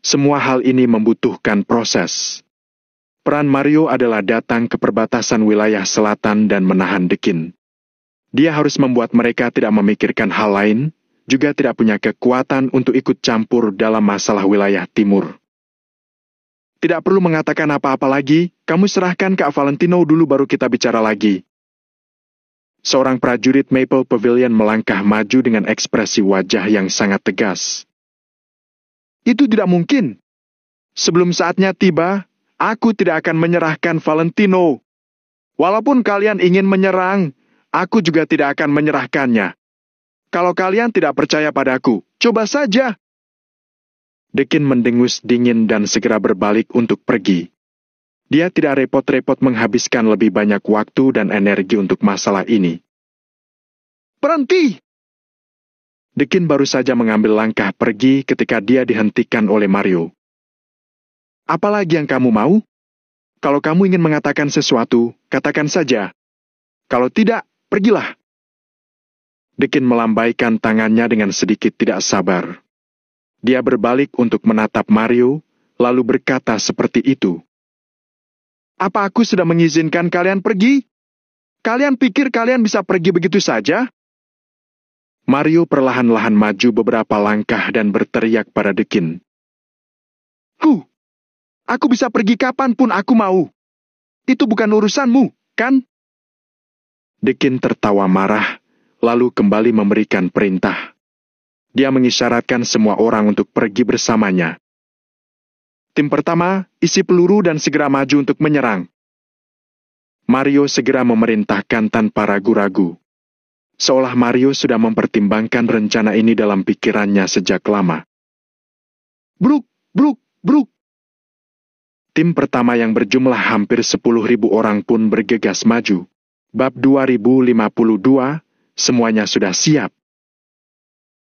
Semua hal ini membutuhkan proses. Peran Mario adalah datang ke perbatasan wilayah selatan dan menahan Dekin. Dia harus membuat mereka tidak memikirkan hal lain, juga tidak punya kekuatan untuk ikut campur dalam masalah wilayah timur. Tidak perlu mengatakan apa-apa lagi, kamu serahkan ke Valentino dulu baru kita bicara lagi. Seorang prajurit Maple Pavilion melangkah maju dengan ekspresi wajah yang sangat tegas. Itu tidak mungkin. Sebelum saatnya tiba, aku tidak akan menyerahkan Valentino. Walaupun kalian ingin menyerang, aku juga tidak akan menyerahkannya. Kalau kalian tidak percaya padaku, coba saja. Dekin mendengus dingin dan segera berbalik untuk pergi. Dia tidak repot-repot menghabiskan lebih banyak waktu dan energi untuk masalah ini. Berhenti! Dekin baru saja mengambil langkah pergi ketika dia dihentikan oleh Mario. Apalagi yang kamu mau? Kalau kamu ingin mengatakan sesuatu, katakan saja. Kalau tidak, pergilah. Dekin melambaikan tangannya dengan sedikit tidak sabar. Dia berbalik untuk menatap Mario, lalu berkata seperti itu. Apa aku sudah mengizinkan kalian pergi? Kalian pikir kalian bisa pergi begitu saja? Mario perlahan-lahan maju beberapa langkah dan berteriak pada Dekin. Aku bisa pergi kapanpun aku mau. Itu bukan urusanmu, kan? Dekin tertawa marah, lalu kembali memberikan perintah. Dia mengisyaratkan semua orang untuk pergi bersamanya. Tim pertama, isi peluru dan segera maju untuk menyerang. Mario segera memerintahkan tanpa ragu-ragu. Seolah Mario sudah mempertimbangkan rencana ini dalam pikirannya sejak lama. Bruk, bruk, bruk. Tim pertama yang berjumlah hampir 10.000 orang pun bergegas maju. Bab 2052, semuanya sudah siap.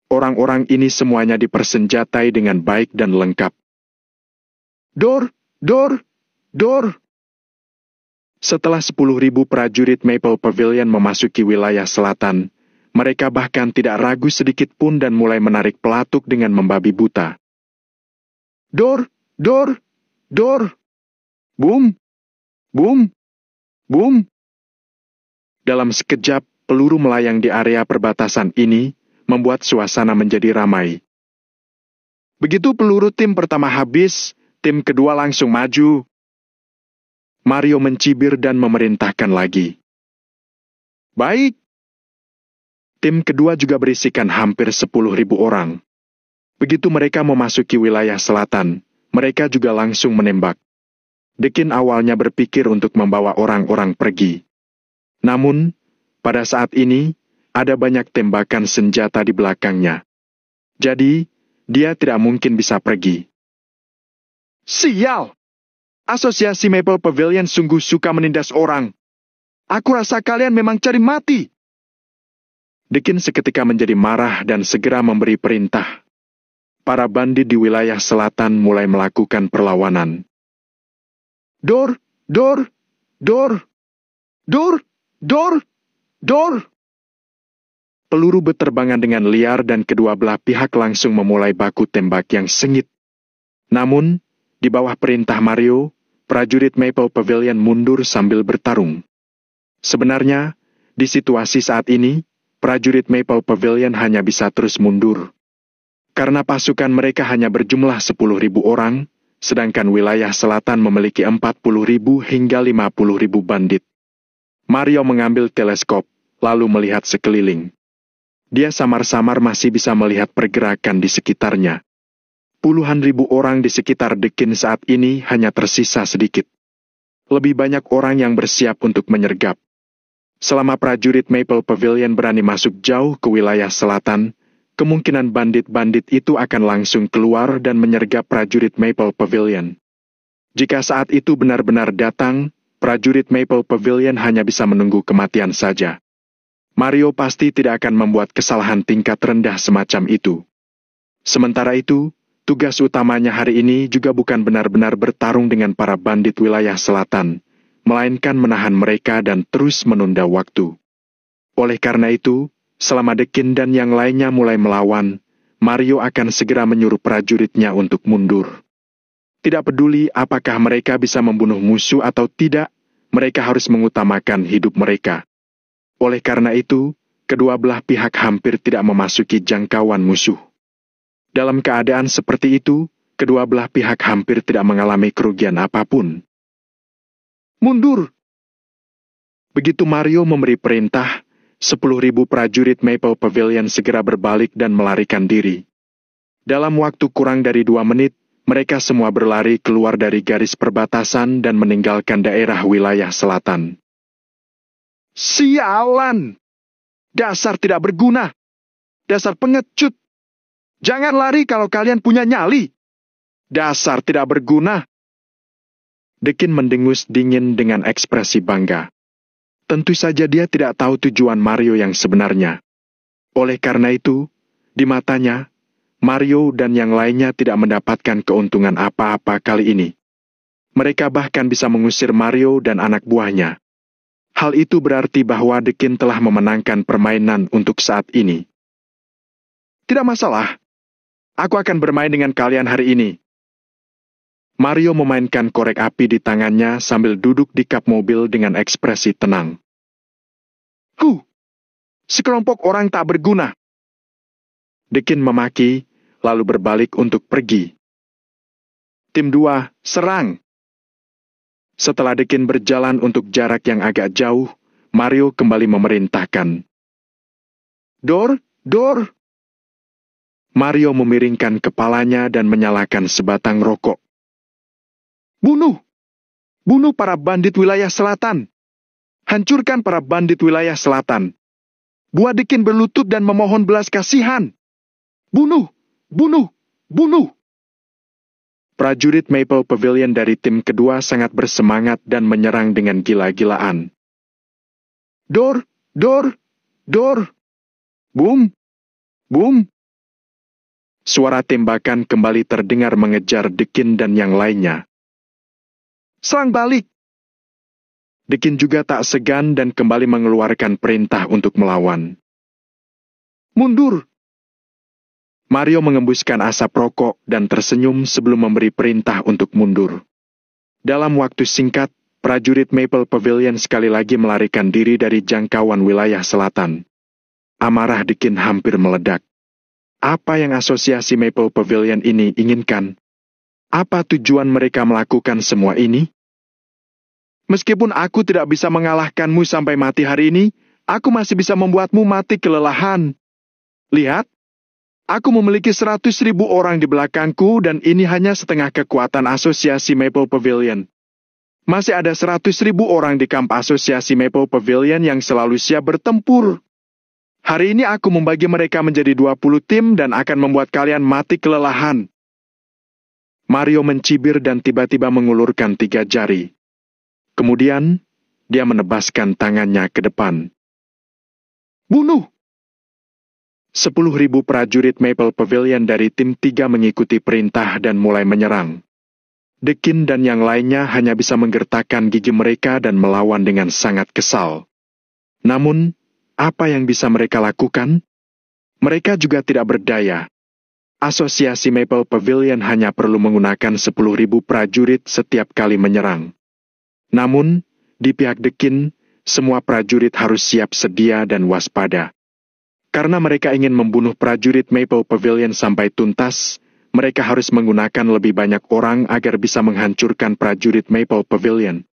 Orang-orang ini semuanya dipersenjatai dengan baik dan lengkap. Dor, dor, dor. Setelah 10.000 prajurit Maple Pavilion memasuki wilayah selatan, mereka bahkan tidak ragu sedikit pun dan mulai menarik pelatuk dengan membabi buta. Dor, dor, dor. Boom, boom, boom. Dalam sekejap, peluru melayang di area perbatasan ini, membuat suasana menjadi ramai. Begitu peluru tim pertama habis, tim kedua langsung maju. Mario mencibir dan memerintahkan lagi. Baik. Tim kedua juga berisikan hampir 10.000 orang. Begitu mereka memasuki wilayah selatan, mereka juga langsung menembak. Dekin awalnya berpikir untuk membawa orang-orang pergi. Namun, pada saat ini, ada banyak tembakan senjata di belakangnya. Jadi, dia tidak mungkin bisa pergi. Sial! Asosiasi Maple Pavilion sungguh suka menindas orang. Aku rasa kalian memang cari mati. Dekin seketika menjadi marah dan segera memberi perintah. Para bandit di wilayah selatan mulai melakukan perlawanan. Dor, dor, dor, dor, dor, dor. Peluru berterbangan dengan liar dan kedua belah pihak langsung memulai baku tembak yang sengit. Namun, di bawah perintah Mario, prajurit Maple Pavilion mundur sambil bertarung. Sebenarnya, di situasi saat ini, prajurit Maple Pavilion hanya bisa terus mundur. Karena pasukan mereka hanya berjumlah 10.000 orang, sedangkan wilayah selatan memiliki 40.000 hingga 50.000 bandit. Mario mengambil teleskop, lalu melihat sekeliling. Dia samar-samar masih bisa melihat pergerakan di sekitarnya. Puluhan ribu orang di sekitar Deakin saat ini hanya tersisa sedikit. Lebih banyak orang yang bersiap untuk menyergap. Selama prajurit Maple Pavilion berani masuk jauh ke wilayah selatan, kemungkinan bandit-bandit itu akan langsung keluar dan menyergap prajurit Maple Pavilion. Jika saat itu benar-benar datang, prajurit Maple Pavilion hanya bisa menunggu kematian saja. Mario pasti tidak akan membuat kesalahan tingkat rendah semacam itu. Sementara itu, tugas utamanya hari ini juga bukan benar-benar bertarung dengan para bandit wilayah selatan, melainkan menahan mereka dan terus menunda waktu. Oleh karena itu, selama Deakin dan yang lainnya mulai melawan, Mario akan segera menyuruh prajuritnya untuk mundur. Tidak peduli apakah mereka bisa membunuh musuh atau tidak, mereka harus mengutamakan hidup mereka. Oleh karena itu, kedua belah pihak hampir tidak memasuki jangkauan musuh. Dalam keadaan seperti itu, kedua belah pihak hampir tidak mengalami kerugian apapun. Mundur! Begitu Mario memberi perintah, 10.000 prajurit Maple Pavilion segera berbalik dan melarikan diri. Dalam waktu kurang dari 2 menit, mereka semua berlari keluar dari garis perbatasan dan meninggalkan daerah wilayah selatan. Sialan! Dasar tidak berguna! Dasar pengecut! Jangan lari kalau kalian punya nyali! Dasar tidak berguna! Deakin mendengus dingin dengan ekspresi bangga. Tentu saja dia tidak tahu tujuan Mario yang sebenarnya. Oleh karena itu, di matanya, Mario dan yang lainnya tidak mendapatkan keuntungan apa-apa kali ini. Mereka bahkan bisa mengusir Mario dan anak buahnya. Hal itu berarti bahwa Deakin telah memenangkan permainan untuk saat ini. Tidak masalah. Aku akan bermain dengan kalian hari ini. Mario memainkan korek api di tangannya sambil duduk di kap mobil dengan ekspresi tenang. Sekelompok orang tak berguna. Deakin memaki, lalu berbalik untuk pergi. Tim 2, serang! Setelah Deakin berjalan untuk jarak yang agak jauh, Mario kembali memerintahkan. Dor! Mario memiringkan kepalanya dan menyalakan sebatang rokok. Bunuh! Bunuh para bandit wilayah selatan! Hancurkan para bandit wilayah selatan! Buat Deakin berlutut dan memohon belas kasihan! Bunuh! Bunuh! Bunuh! Prajurit Maple Pavilion dari tim kedua sangat bersemangat dan menyerang dengan gila-gilaan. Dor! Boom! Boom! Suara tembakan kembali terdengar mengejar Deakin dan yang lainnya. Serang balik! Deakin juga tak segan dan kembali mengeluarkan perintah untuk melawan. Mundur! Mario mengembuskan asap rokok dan tersenyum sebelum memberi perintah untuk mundur. Dalam waktu singkat, prajurit Maple Pavilion sekali lagi melarikan diri dari jangkauan wilayah selatan. Amarah Deakin hampir meledak. Apa yang asosiasi Maple Pavilion ini inginkan? Apa tujuan mereka melakukan semua ini? Meskipun aku tidak bisa mengalahkanmu sampai mati hari ini, aku masih bisa membuatmu mati kelelahan. Lihat, aku memiliki 100.000 orang di belakangku dan ini hanya setengah kekuatan asosiasi Maple Pavilion. Masih ada 100.000 orang di kamp asosiasi Maple Pavilion yang selalu siap bertempur. Hari ini aku membagi mereka menjadi 20 tim dan akan membuat kalian mati kelelahan. Mario mencibir dan tiba-tiba mengulurkan 3 jari. Kemudian, dia menebaskan tangannya ke depan. Bunuh! 10.000 prajurit Maple Pavilion dari tim 3 mengikuti perintah dan mulai menyerang. Deakin dan yang lainnya hanya bisa menggertakkan gigi mereka dan melawan dengan sangat kesal. Namun, apa yang bisa mereka lakukan? Mereka juga tidak berdaya. Asosiasi Maple Pavilion hanya perlu menggunakan 10.000 prajurit setiap kali menyerang. Namun, di pihak Deakin, semua prajurit harus siap sedia dan waspada. Karena mereka ingin membunuh prajurit Maple Pavilion sampai tuntas, mereka harus menggunakan lebih banyak orang agar bisa menghancurkan prajurit Maple Pavilion.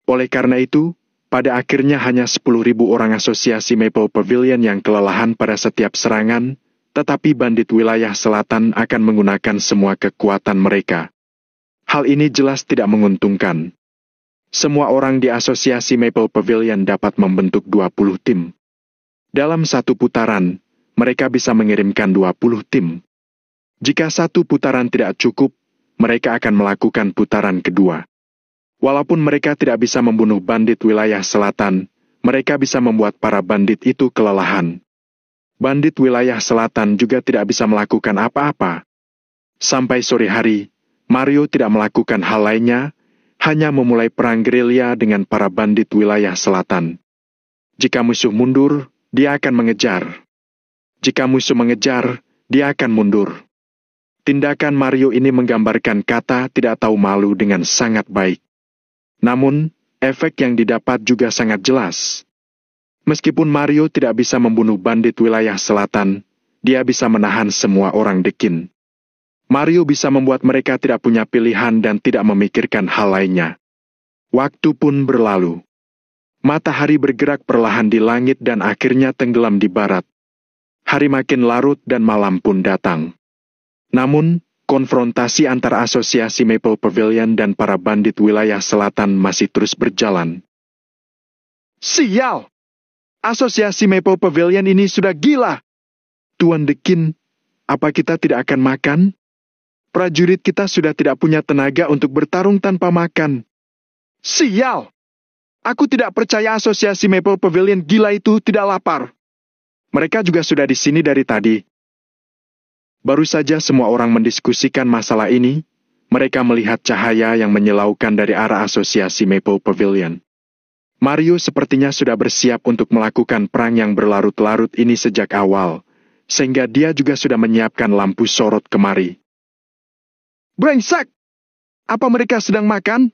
Oleh karena itu, Pada akhirnya hanya 10.000 orang asosiasi Maple Pavilion yang kelelahan pada setiap serangan, tetapi bandit wilayah selatan akan menggunakan semua kekuatan mereka. Hal ini jelas tidak menguntungkan. Semua orang di asosiasi Maple Pavilion dapat membentuk 20 tim. Dalam satu putaran, mereka bisa mengirimkan 20 tim. Jika satu putaran tidak cukup, mereka akan melakukan putaran kedua. Walaupun mereka tidak bisa membunuh bandit wilayah selatan, mereka bisa membuat para bandit itu kelelahan. Bandit wilayah selatan juga tidak bisa melakukan apa-apa. Sampai sore hari, Mario tidak melakukan hal lainnya, hanya memulai perang gerilya dengan para bandit wilayah selatan. Jika musuh mundur, dia akan mengejar. Jika musuh mengejar, dia akan mundur. Tindakan Mario ini menggambarkan kata tidak tahu malu dengan sangat baik. Namun, efek yang didapat juga sangat jelas. Meskipun Mario tidak bisa membunuh bandit wilayah selatan, dia bisa menahan semua orang Dekin. Mario bisa membuat mereka tidak punya pilihan dan tidak memikirkan hal lainnya. Waktu pun berlalu. Matahari bergerak perlahan di langit dan akhirnya tenggelam di barat. Hari makin larut dan malam pun datang. Namun, konfrontasi antara asosiasi Maple Pavilion dan para bandit wilayah selatan masih terus berjalan. Sial! Asosiasi Maple Pavilion ini sudah gila! Tuan Dekin, apa kita tidak akan makan? Prajurit kita sudah tidak punya tenaga untuk bertarung tanpa makan. Sial! Aku tidak percaya asosiasi Maple Pavilion gila itu tidak lapar. Mereka juga sudah di sini dari tadi. Baru saja semua orang mendiskusikan masalah ini, mereka melihat cahaya yang menyilaukan dari arah asosiasi Maple Pavilion. Mario sepertinya sudah bersiap untuk melakukan perang yang berlarut-larut ini sejak awal, sehingga dia juga sudah menyiapkan lampu sorot kemari. Brengsek! Apa mereka sedang makan?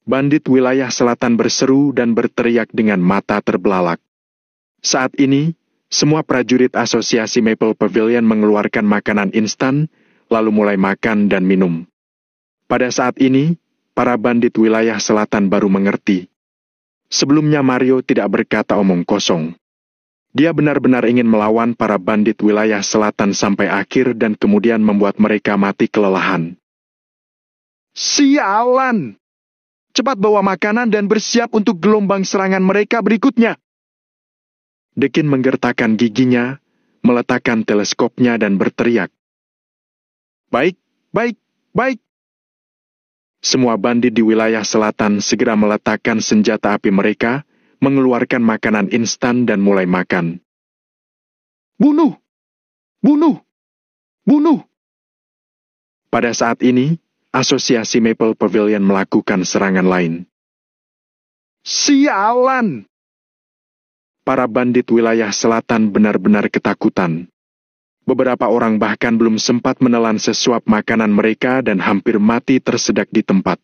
Bandit wilayah selatan berseru dan berteriak dengan mata terbelalak. Saat ini, semua prajurit asosiasi Maple Pavilion mengeluarkan makanan instan, lalu mulai makan dan minum. Pada saat ini, para bandit wilayah selatan baru mengerti. Sebelumnya Mario tidak berkata omong kosong. Dia benar-benar ingin melawan para bandit wilayah selatan sampai akhir dan kemudian membuat mereka mati kelelahan. Sialan! Cepat bawa makanan dan bersiap untuk gelombang serangan mereka berikutnya. Dekin menggertakkan giginya, meletakkan teleskopnya dan berteriak. Baik, baik, baik. Semua bandit di wilayah selatan segera meletakkan senjata api mereka, mengeluarkan makanan instan dan mulai makan. Bunuh! Bunuh! Bunuh! Pada saat ini, asosiasi Maple Pavilion melakukan serangan lain. Sialan! Para bandit wilayah selatan benar-benar ketakutan. Beberapa orang bahkan belum sempat menelan sesuap makanan mereka dan hampir mati tersedak di tempat.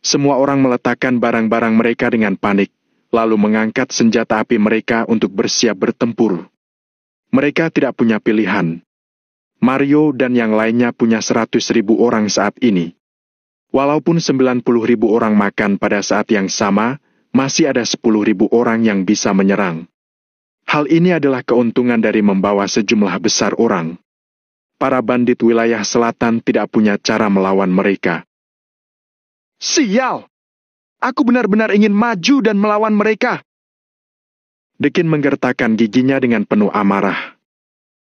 Semua orang meletakkan barang-barang mereka dengan panik, lalu mengangkat senjata api mereka untuk bersiap bertempur. Mereka tidak punya pilihan. Mario dan yang lainnya punya 100.000 orang saat ini. Walaupun 90.000 orang makan pada saat yang sama, masih ada 10.000 orang yang bisa menyerang. Hal ini adalah keuntungan dari membawa sejumlah besar orang. Para bandit wilayah selatan tidak punya cara melawan mereka. Sial! Aku benar-benar ingin maju dan melawan mereka. Dekin menggertakkan giginya dengan penuh amarah.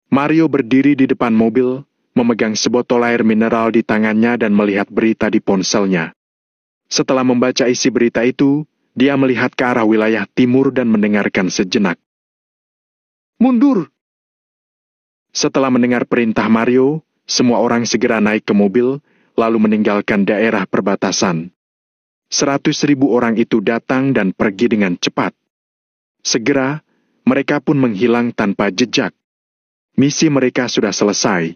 Mario berdiri di depan mobil, memegang sebotol air mineral di tangannya dan melihat berita di ponselnya. Setelah membaca isi berita itu, dia melihat ke arah wilayah timur dan mendengarkan sejenak. Mundur! Setelah mendengar perintah Mario, semua orang segera naik ke mobil, lalu meninggalkan daerah perbatasan. 100.000 orang itu datang dan pergi dengan cepat. Segera, mereka pun menghilang tanpa jejak. Misi mereka sudah selesai.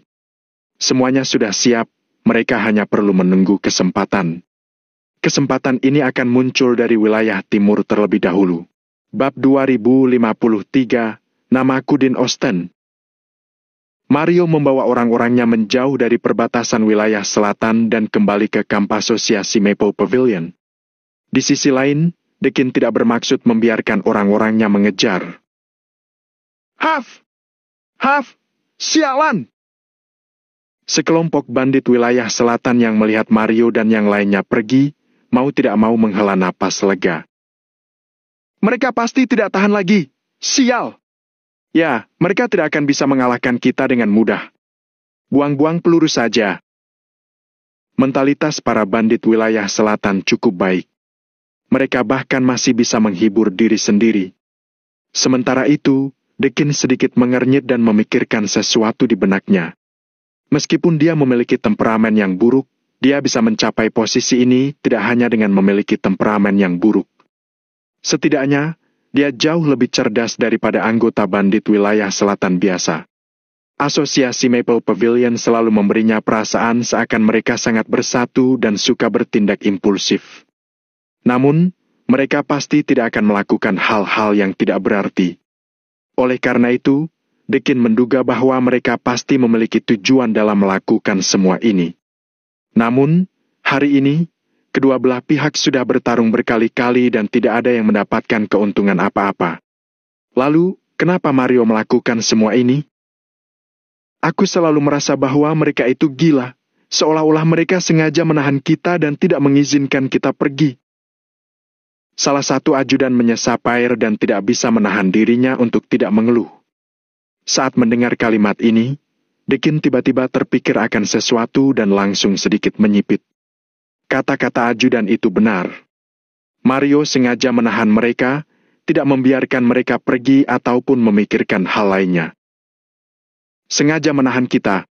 Semuanya sudah siap, mereka hanya perlu menunggu kesempatan. Kesempatan ini akan muncul dari wilayah timur terlebih dahulu. Bab 2053, namaku Dean Austen. Mario membawa orang-orangnya menjauh dari perbatasan wilayah selatan dan kembali ke kamp asosiasi Maple Pavilion. Di sisi lain, Dekin tidak bermaksud membiarkan orang-orangnya mengejar. Haf! Haf! Sialan! Sekelompok bandit wilayah selatan yang melihat Mario dan yang lainnya pergi, mau tidak mau menghela napas lega. Mereka pasti tidak tahan lagi. Sial! Ya, mereka tidak akan bisa mengalahkan kita dengan mudah. Buang-buang peluru saja. Mentalitas para bandit wilayah selatan cukup baik. Mereka bahkan masih bisa menghibur diri sendiri. Sementara itu, Dekin sedikit mengernyit dan memikirkan sesuatu di benaknya. Meskipun dia memiliki temperamen yang buruk, dia bisa mencapai posisi ini tidak hanya dengan memiliki temperamen yang buruk. Setidaknya, dia jauh lebih cerdas daripada anggota bandit wilayah selatan biasa. Asosiasi Maple Pavilion selalu memberinya perasaan seakan mereka sangat bersatu dan suka bertindak impulsif. Namun, mereka pasti tidak akan melakukan hal-hal yang tidak berarti. Oleh karena itu, Dekin menduga bahwa mereka pasti memiliki tujuan dalam melakukan semua ini. Namun, hari ini, kedua belah pihak sudah bertarung berkali-kali dan tidak ada yang mendapatkan keuntungan apa-apa. Lalu, kenapa Mario melakukan semua ini? Aku selalu merasa bahwa mereka itu gila, seolah-olah mereka sengaja menahan kita dan tidak mengizinkan kita pergi. Salah satu ajudan menyesap air dan tidak bisa menahan dirinya untuk tidak mengeluh. Saat mendengar kalimat ini, Dekin tiba-tiba terpikir akan sesuatu dan langsung sedikit menyipit. Kata-kata ajudan itu benar. Mario sengaja menahan mereka, tidak membiarkan mereka pergi ataupun memikirkan hal lainnya. Sengaja menahan kita.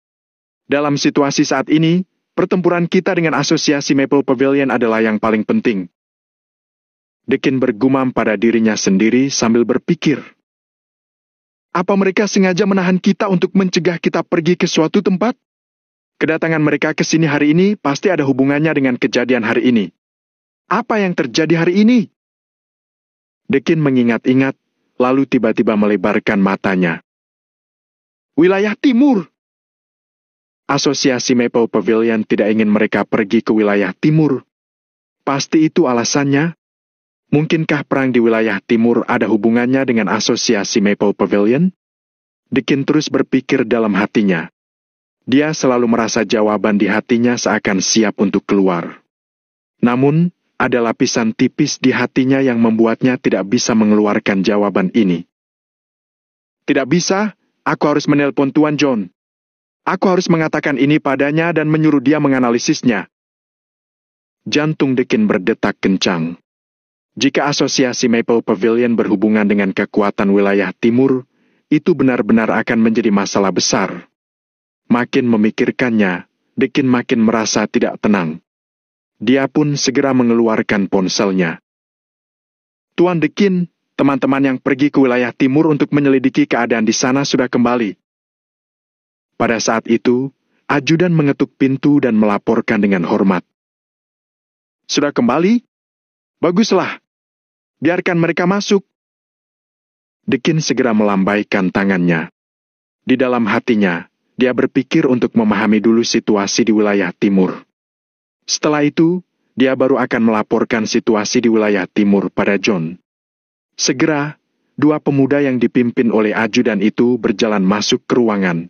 Dalam situasi saat ini, pertempuran kita dengan asosiasi Maple Pavilion adalah yang paling penting. Dekin bergumam pada dirinya sendiri sambil berpikir. Apa mereka sengaja menahan kita untuk mencegah kita pergi ke suatu tempat? Kedatangan mereka ke sini hari ini pasti ada hubungannya dengan kejadian hari ini. Apa yang terjadi hari ini? Dekin mengingat-ingat, lalu tiba-tiba melebarkan matanya. Wilayah timur! Asosiasi Maple Pavilion tidak ingin mereka pergi ke wilayah timur. Pasti itu alasannya. Mungkinkah perang di wilayah timur ada hubungannya dengan asosiasi Maple Pavilion? Dekin terus berpikir dalam hatinya. Dia selalu merasa jawaban di hatinya seakan siap untuk keluar. Namun, ada lapisan tipis di hatinya yang membuatnya tidak bisa mengeluarkan jawaban ini. Tidak bisa, aku harus menelpon Tuan John. Aku harus mengatakan ini padanya dan menyuruh dia menganalisisnya. Jantung Dekin berdetak kencang. Jika asosiasi Maple Pavilion berhubungan dengan kekuatan wilayah timur, itu benar-benar akan menjadi masalah besar. Makin memikirkannya, Dekin makin merasa tidak tenang. Dia pun segera mengeluarkan ponselnya. Tuan Dekin, teman-teman yang pergi ke wilayah timur untuk menyelidiki keadaan di sana sudah kembali. Pada saat itu, ajudan mengetuk pintu dan melaporkan dengan hormat. Sudah kembali? Baguslah. Biarkan mereka masuk. Dekin segera melambaikan tangannya. Di dalam hatinya, dia berpikir untuk memahami dulu situasi di wilayah timur. Setelah itu, dia baru akan melaporkan situasi di wilayah timur pada John. Segera, dua pemuda yang dipimpin oleh ajudan itu berjalan masuk ke ruangan.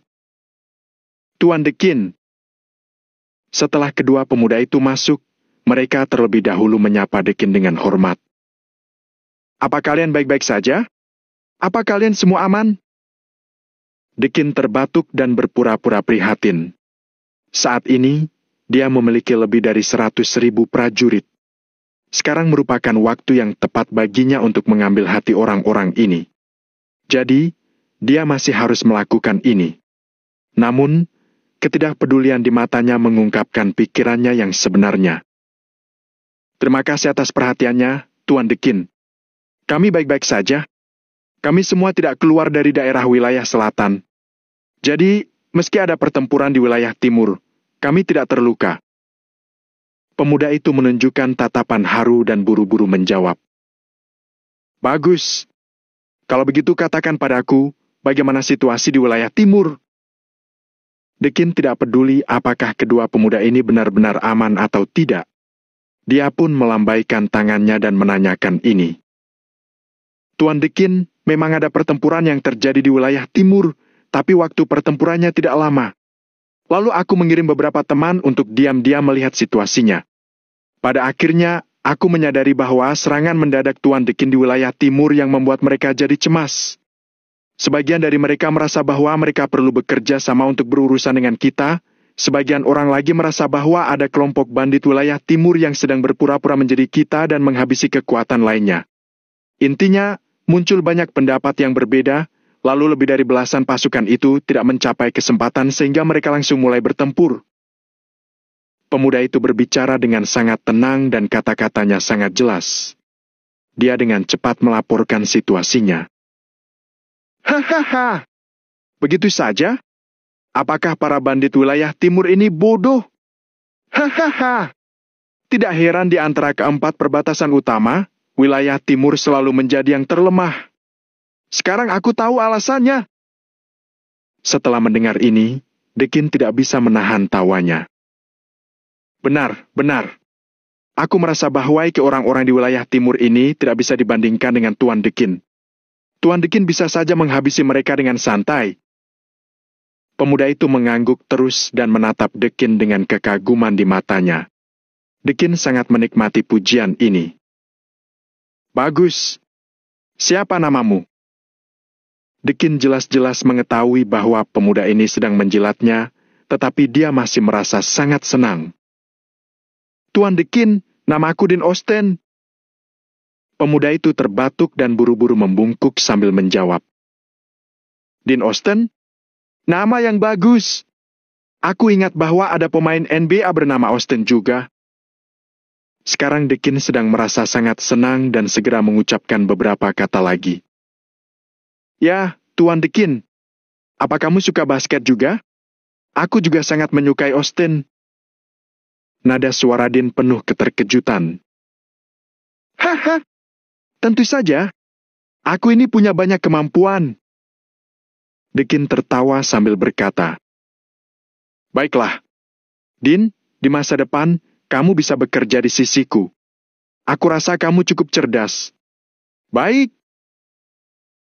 Tuan Dekin. Setelah kedua pemuda itu masuk, mereka terlebih dahulu menyapa Dekin dengan hormat. Apa kalian baik-baik saja? Apa kalian semua aman? Dekin terbatuk dan berpura-pura prihatin. Saat ini, dia memiliki lebih dari 100.000 prajurit. Sekarang merupakan waktu yang tepat baginya untuk mengambil hati orang-orang ini. Jadi, dia masih harus melakukan ini. Namun, ketidakpedulian di matanya mengungkapkan pikirannya yang sebenarnya. Terima kasih atas perhatiannya, Tuan Dekin. Kami baik-baik saja. Kami semua tidak keluar dari daerah wilayah selatan. Jadi, meski ada pertempuran di wilayah timur, kami tidak terluka. Pemuda itu menunjukkan tatapan haru dan buru-buru menjawab. Bagus. Kalau begitu katakan padaku, bagaimana situasi di wilayah timur? Dekin tidak peduli apakah kedua pemuda ini benar-benar aman atau tidak. Dia pun melambaikan tangannya dan menanyakan ini. Tuan Dekin, memang ada pertempuran yang terjadi di wilayah timur, tapi waktu pertempurannya tidak lama. Lalu aku mengirim beberapa teman untuk diam-diam melihat situasinya. Pada akhirnya, aku menyadari bahwa serangan mendadak Tuan Dekin di wilayah timur yang membuat mereka jadi cemas. Sebagian dari mereka merasa bahwa mereka perlu bekerja sama untuk berurusan dengan kita. Sebagian orang lagi merasa bahwa ada kelompok bandit wilayah timur yang sedang berpura-pura menjadi kita dan menghabisi kekuatan lainnya. Intinya, muncul banyak pendapat yang berbeda, lalu lebih dari belasan pasukan itu tidak mencapai kesempatan sehingga mereka langsung mulai bertempur. Pemuda itu berbicara dengan sangat tenang dan kata-katanya sangat jelas. Dia dengan cepat melaporkan situasinya. Hahaha, begitu saja? Apakah para bandit wilayah timur ini bodoh? Hahaha, tidak heran di antara keempat perbatasan utama, wilayah timur selalu menjadi yang terlemah. Sekarang aku tahu alasannya. Setelah mendengar ini, Dekin tidak bisa menahan tawanya. Benar, benar. Aku merasa bahwa orang-orang di wilayah timur ini tidak bisa dibandingkan dengan Tuan Dekin. Tuan Dekin bisa saja menghabisi mereka dengan santai. Pemuda itu mengangguk terus dan menatap Dekin dengan kekaguman di matanya. Dekin sangat menikmati pujian ini. Bagus. Siapa namamu? Dekin jelas-jelas mengetahui bahwa pemuda ini sedang menjilatnya, tetapi dia masih merasa sangat senang. Tuan Dekin, namaku Din Osten. Pemuda itu terbatuk dan buru-buru membungkuk sambil menjawab. Din Osten? Nama yang bagus. Aku ingat bahwa ada pemain NBA bernama Osten juga. Sekarang Dekin sedang merasa sangat senang dan segera mengucapkan beberapa kata lagi. Ya, Tuan Dekin. Apa kamu suka basket juga? Aku juga sangat menyukai Osten. Nada suara Din penuh keterkejutan. Haha, tentu saja. Aku ini punya banyak kemampuan. Dekin tertawa sambil berkata. Baiklah. Din, di masa depan, kamu bisa bekerja di sisiku. Aku rasa kamu cukup cerdas. Baik.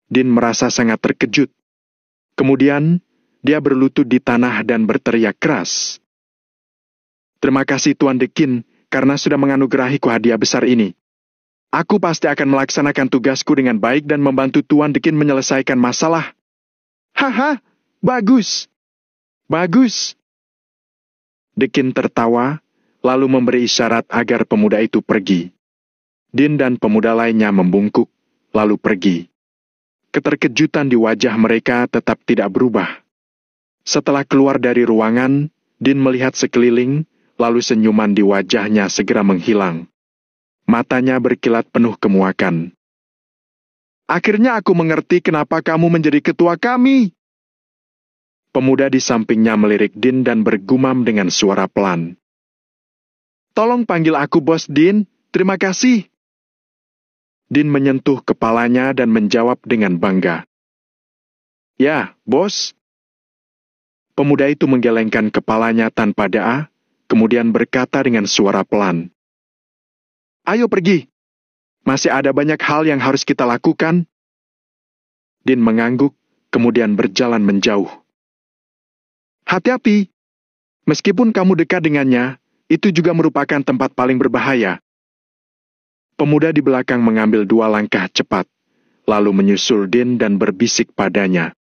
Din merasa sangat terkejut. Kemudian, dia berlutut di tanah dan berteriak keras. Terima kasih Tuan Dekin, karena sudah menganugerahiku hadiah besar ini. Aku pasti akan melaksanakan tugasku dengan baik dan membantu Tuan Dekin menyelesaikan masalah. Haha, bagus. Bagus. Dekin tertawa, lalu memberi isyarat agar pemuda itu pergi. Din dan pemuda lainnya membungkuk, lalu pergi. Keterkejutan di wajah mereka tetap tidak berubah. Setelah keluar dari ruangan, Din melihat sekeliling, lalu senyuman di wajahnya segera menghilang. Matanya berkilat penuh kemuakan. Akhirnya aku mengerti kenapa kamu menjadi ketua kami. Pemuda di sampingnya melirik Din dan bergumam dengan suara pelan. Tolong panggil aku Bos Din, terima kasih. Din menyentuh kepalanya dan menjawab dengan bangga. Ya, Bos. Pemuda itu menggelengkan kepalanya tanpa da'a, kemudian berkata dengan suara pelan. Ayo pergi. Masih ada banyak hal yang harus kita lakukan. Din mengangguk, kemudian berjalan menjauh. Hati-hati. Meskipun kamu dekat dengannya, itu juga merupakan tempat paling berbahaya. Pemuda di belakang mengambil 2 langkah cepat, lalu menyusul Din dan berbisik padanya.